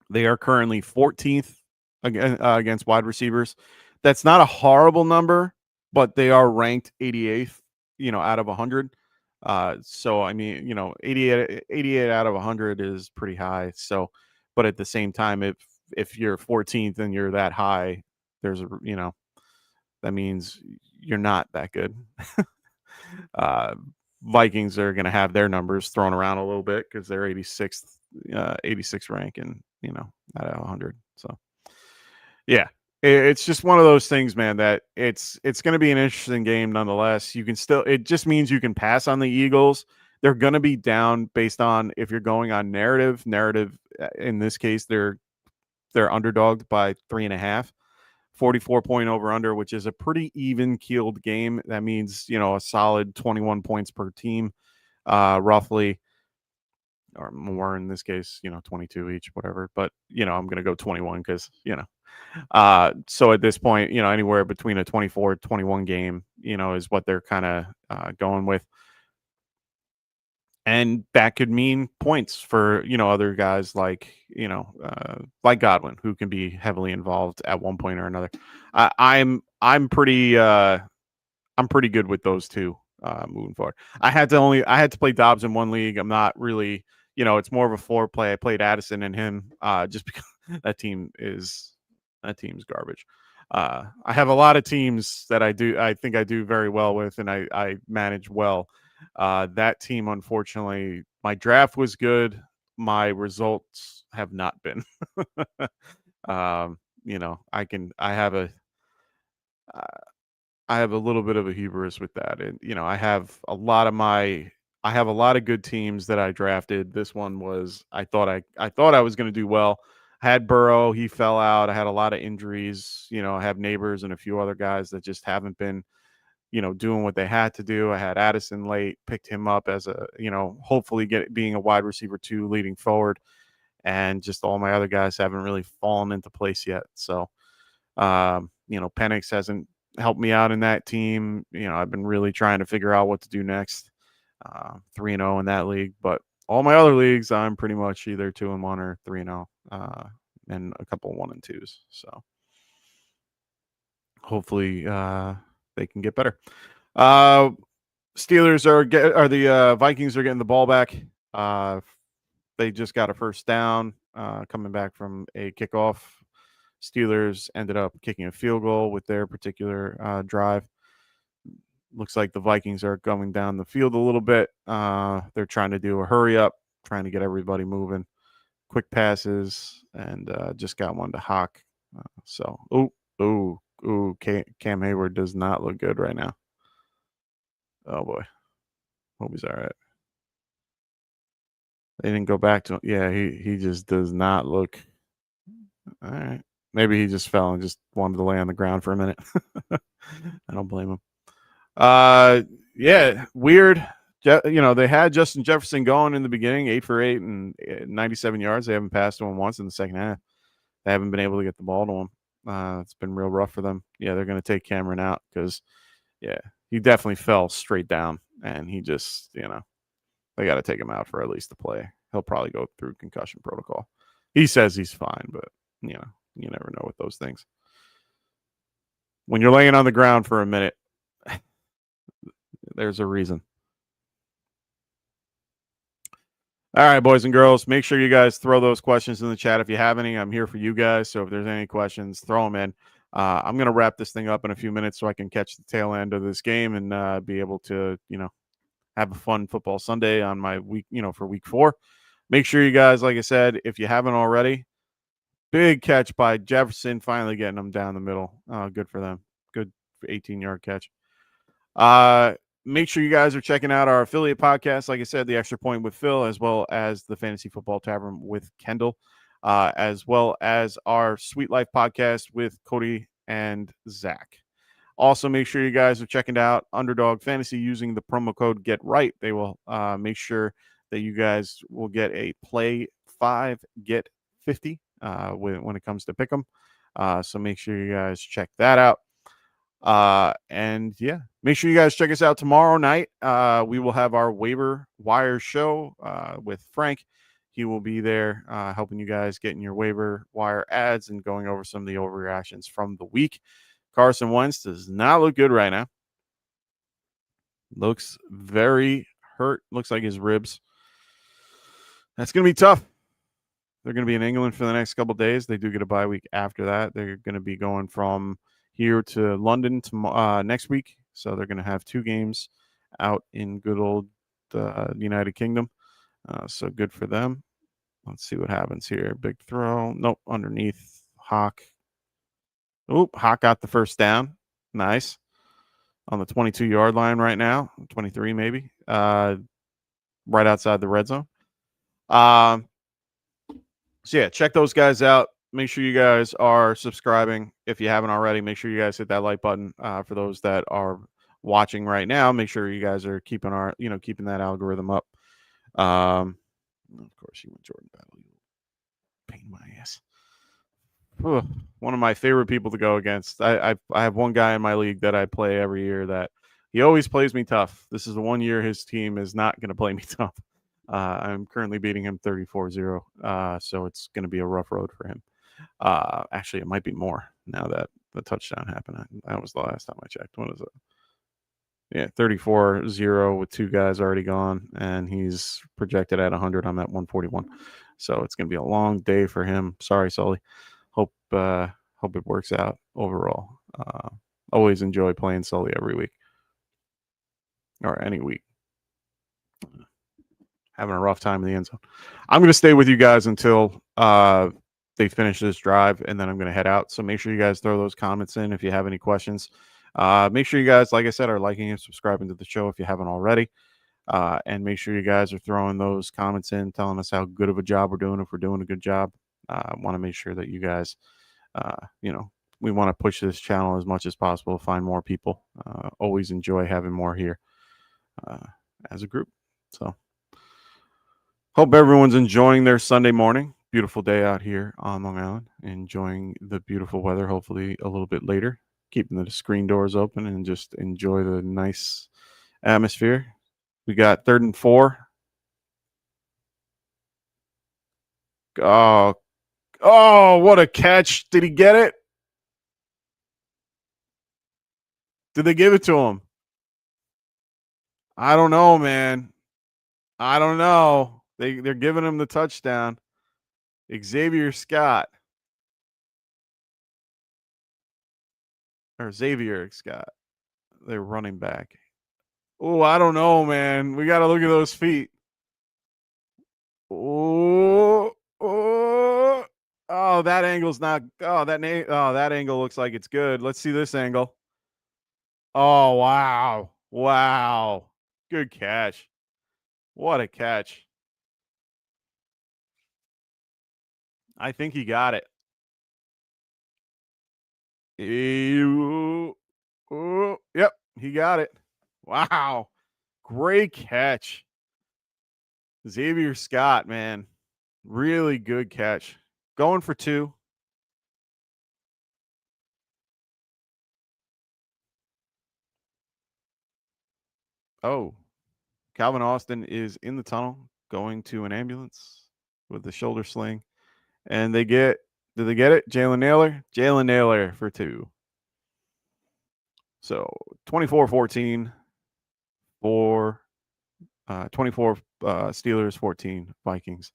They are currently 14th against wide receivers. That's not a horrible number, but they are ranked 88th, out of 100. So, I mean, 88 out of 100 is pretty high. So, but at the same time, if you're 14th and you're that high, that means you're not that good. Vikings are going to have their numbers thrown around a little bit because they're 86th rank and, out of 100. So, yeah. It's just one of those things, man, that it's going to be an interesting game nonetheless. It just means you can pass on the Eagles. They're going to be down based on if you're going on narrative. Narrative, in this case, they're underdogged by 3.5, 44-point over-under, which is a pretty even-keeled game. That means, a solid 21 points per team, roughly, or more in this case, 22 each, whatever. But, I'm going to go 21 because, so at this point, anywhere between a 24-21 game, is what they're kind of going with. And that could mean points for, other guys like Godwin, who can be heavily involved at one point or another. I'm pretty good with those two moving forward. I had to play Dobbs in one league. I'm not really, it's more of a floor play. I played Addison and him just because that team's garbage. I have a lot of teams that I think I do very well with, and I manage well. That team, unfortunately, my draft was good. My results have not been. I have a little bit of a hubris with that, and I have a lot of good teams that I drafted. This one was I thought I was going to do well. I had Burrow, he fell out. I had a lot of injuries. I have Neighbors and a few other guys that just haven't been, doing what they had to do. I had Addison late, picked him up as a, hopefully being a wide receiver 2 leading forward, and just all my other guys haven't really fallen into place yet. So, Penix hasn't helped me out in that team. I've been really trying to figure out what to do next. 3-0 in that league, but all my other leagues, I'm pretty much either 2-1 or 3-0, and a couple 1-2s. So hopefully they can get better. Steelers the Vikings are getting the ball back. They just got a first down coming back from a kickoff. Steelers ended up kicking a field goal with their particular drive. Looks like the Vikings are going down the field a little bit. They're trying to do a hurry up, trying to get everybody moving. Quick passes, and just got one to Hawk. Cam Hayward does not look good right now. Oh, boy. Hope he's all right. They didn't go back to him. Yeah, he just does not look all right. Maybe he just fell and just wanted to lay on the ground for a minute. I don't blame him. Yeah, weird. They had Justin Jefferson going in the beginning, 8 for 8 and 97 yards. They haven't passed to him once in the second half. They haven't been able to get the ball to him. It's been real rough for them. Yeah, they're going to take Cameron out because, he definitely fell straight down, and he just, they got to take him out for at least the play. He'll probably go through concussion protocol. He says he's fine, but, you never know with those things. When you're laying on the ground for a minute, there's a reason. All right, boys and girls, make sure you guys throw those questions in the chat if you have any. I'm here for you guys, so if there's any questions, throw them in. I'm going to wrap this thing up in a few minutes so I can catch the tail end of this game and be able to, have a fun football Sunday on my week, for week 4. Make sure you guys, like I said, if you haven't already, big catch by Jefferson, finally getting them down the middle. Good for them. Good 18-yard catch. Make sure you guys are checking out our affiliate podcast. Like I said, the Extra Point with Phil, as well as the Fantasy Football Tavern with Kendall, as well as our Sweet Life podcast with Cody and Zach. Also, make sure you guys are checking out Underdog Fantasy using the promo code GETRIGHT. They will make sure that you guys will get a play 5, get 50 when it comes to pick 'em. So make sure you guys check that out. And yeah, make sure you guys check us out tomorrow night. We will have our waiver wire show with Frank. He will be there helping you guys getting your waiver wire ads and going over some of the overreactions from the week. Carson Wentz does not look good right now. Looks very hurt. Looks like his ribs. That's going to be tough. They're going to be in England for the next couple of days. They do get a bye week after that. They're going to be going from here to London next week. So they're going to have 2 games out in good old United Kingdom. So good for them. Let's see what happens here. Big throw. Nope. Underneath. Hawk. Oop. Hawk got the first down. Nice. On the 22-yard line right now. 23 maybe. Right outside the red zone. So yeah, check those guys out. Make sure you guys are subscribing if you haven't already. Make sure you guys hit that like button. For those that are watching right now, make sure you guys are keeping that algorithm up. Of course, you went Jordan Battle. Pain in my ass. One of my favorite people to go against. I have one guy in my league that I play every year that he always plays me tough. This is the one year his team is not going to play me tough. I'm currently beating him 34-0. So it's going to be a rough road for him. Actually, it might be more now that the touchdown happened. That was the last time I checked. What is it? Yeah, 34-0 with 2 guys already gone, and he's projected at 100. I'm at 141. So it's going to be a long day for him. Sorry, Sully. Hope it works out overall. Always enjoy playing Sully every week or any week. Having a rough time in the end zone. I'm going to stay with you guys until they finish this drive, and then I'm going to head out. So make sure you guys throw those comments in if you have any questions. Make sure you guys, like I said, are liking and subscribing to the show if you haven't already. And make sure you guys are throwing those comments in, telling us how good of a job we're doing, if we're doing a good job. I want to make sure that you guys, we want to push this channel as much as possible, find more people. Always enjoy having more here as a group. So hope everyone's enjoying their Sunday morning. Beautiful day out here on Long Island. Enjoying the beautiful weather, hopefully a little bit later. Keeping the screen doors open and just enjoy the nice atmosphere. We got 3rd and 4. Oh, what a catch. Did he get it? Did they give it to him? I don't know, man. I don't know. They're giving him the touchdown. Xavier Scott. Or Xavier Scott. They're running back. Oh, I don't know, man. We got to look at those feet. Oh, that angle's not. That angle looks like it's good. Let's see this angle. Oh, wow. Wow. Good catch. What a catch. I think he got it. Yep, he got it. Wow. Great catch. Xavier Scott, man. Really good catch. Going for 2. Oh, Calvin Austin is in the tunnel going to an ambulance with the shoulder sling. And did they get it? Jalen Naylor for 2. So 24-14 for 24 Steelers, 14 Vikings.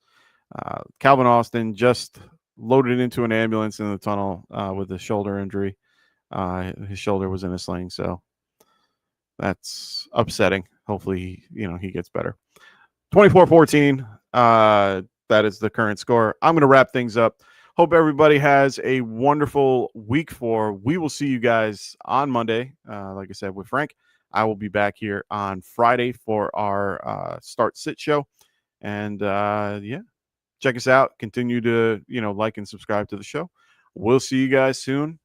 Calvin Austin just loaded into an ambulance in the tunnel with a shoulder injury. His shoulder was in a sling, so that's upsetting. Hopefully, he gets better. 24-14. That is the current score. I'm going to wrap things up. Hope everybody has a wonderful week 4. We will see you guys on Monday. Like I said, with Frank. I will be back here on Friday for our start-sit show. And, check us out. Continue to, like and subscribe to the show. We'll see you guys soon.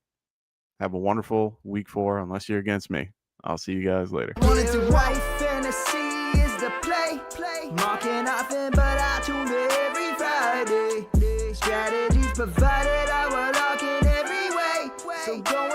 Have a wonderful week 4, unless you're against me. I'll see you guys later. Wanted to white fantasy is the play. Marking often, but I tune every Friday. Strategies provided, I will lock in every way. So go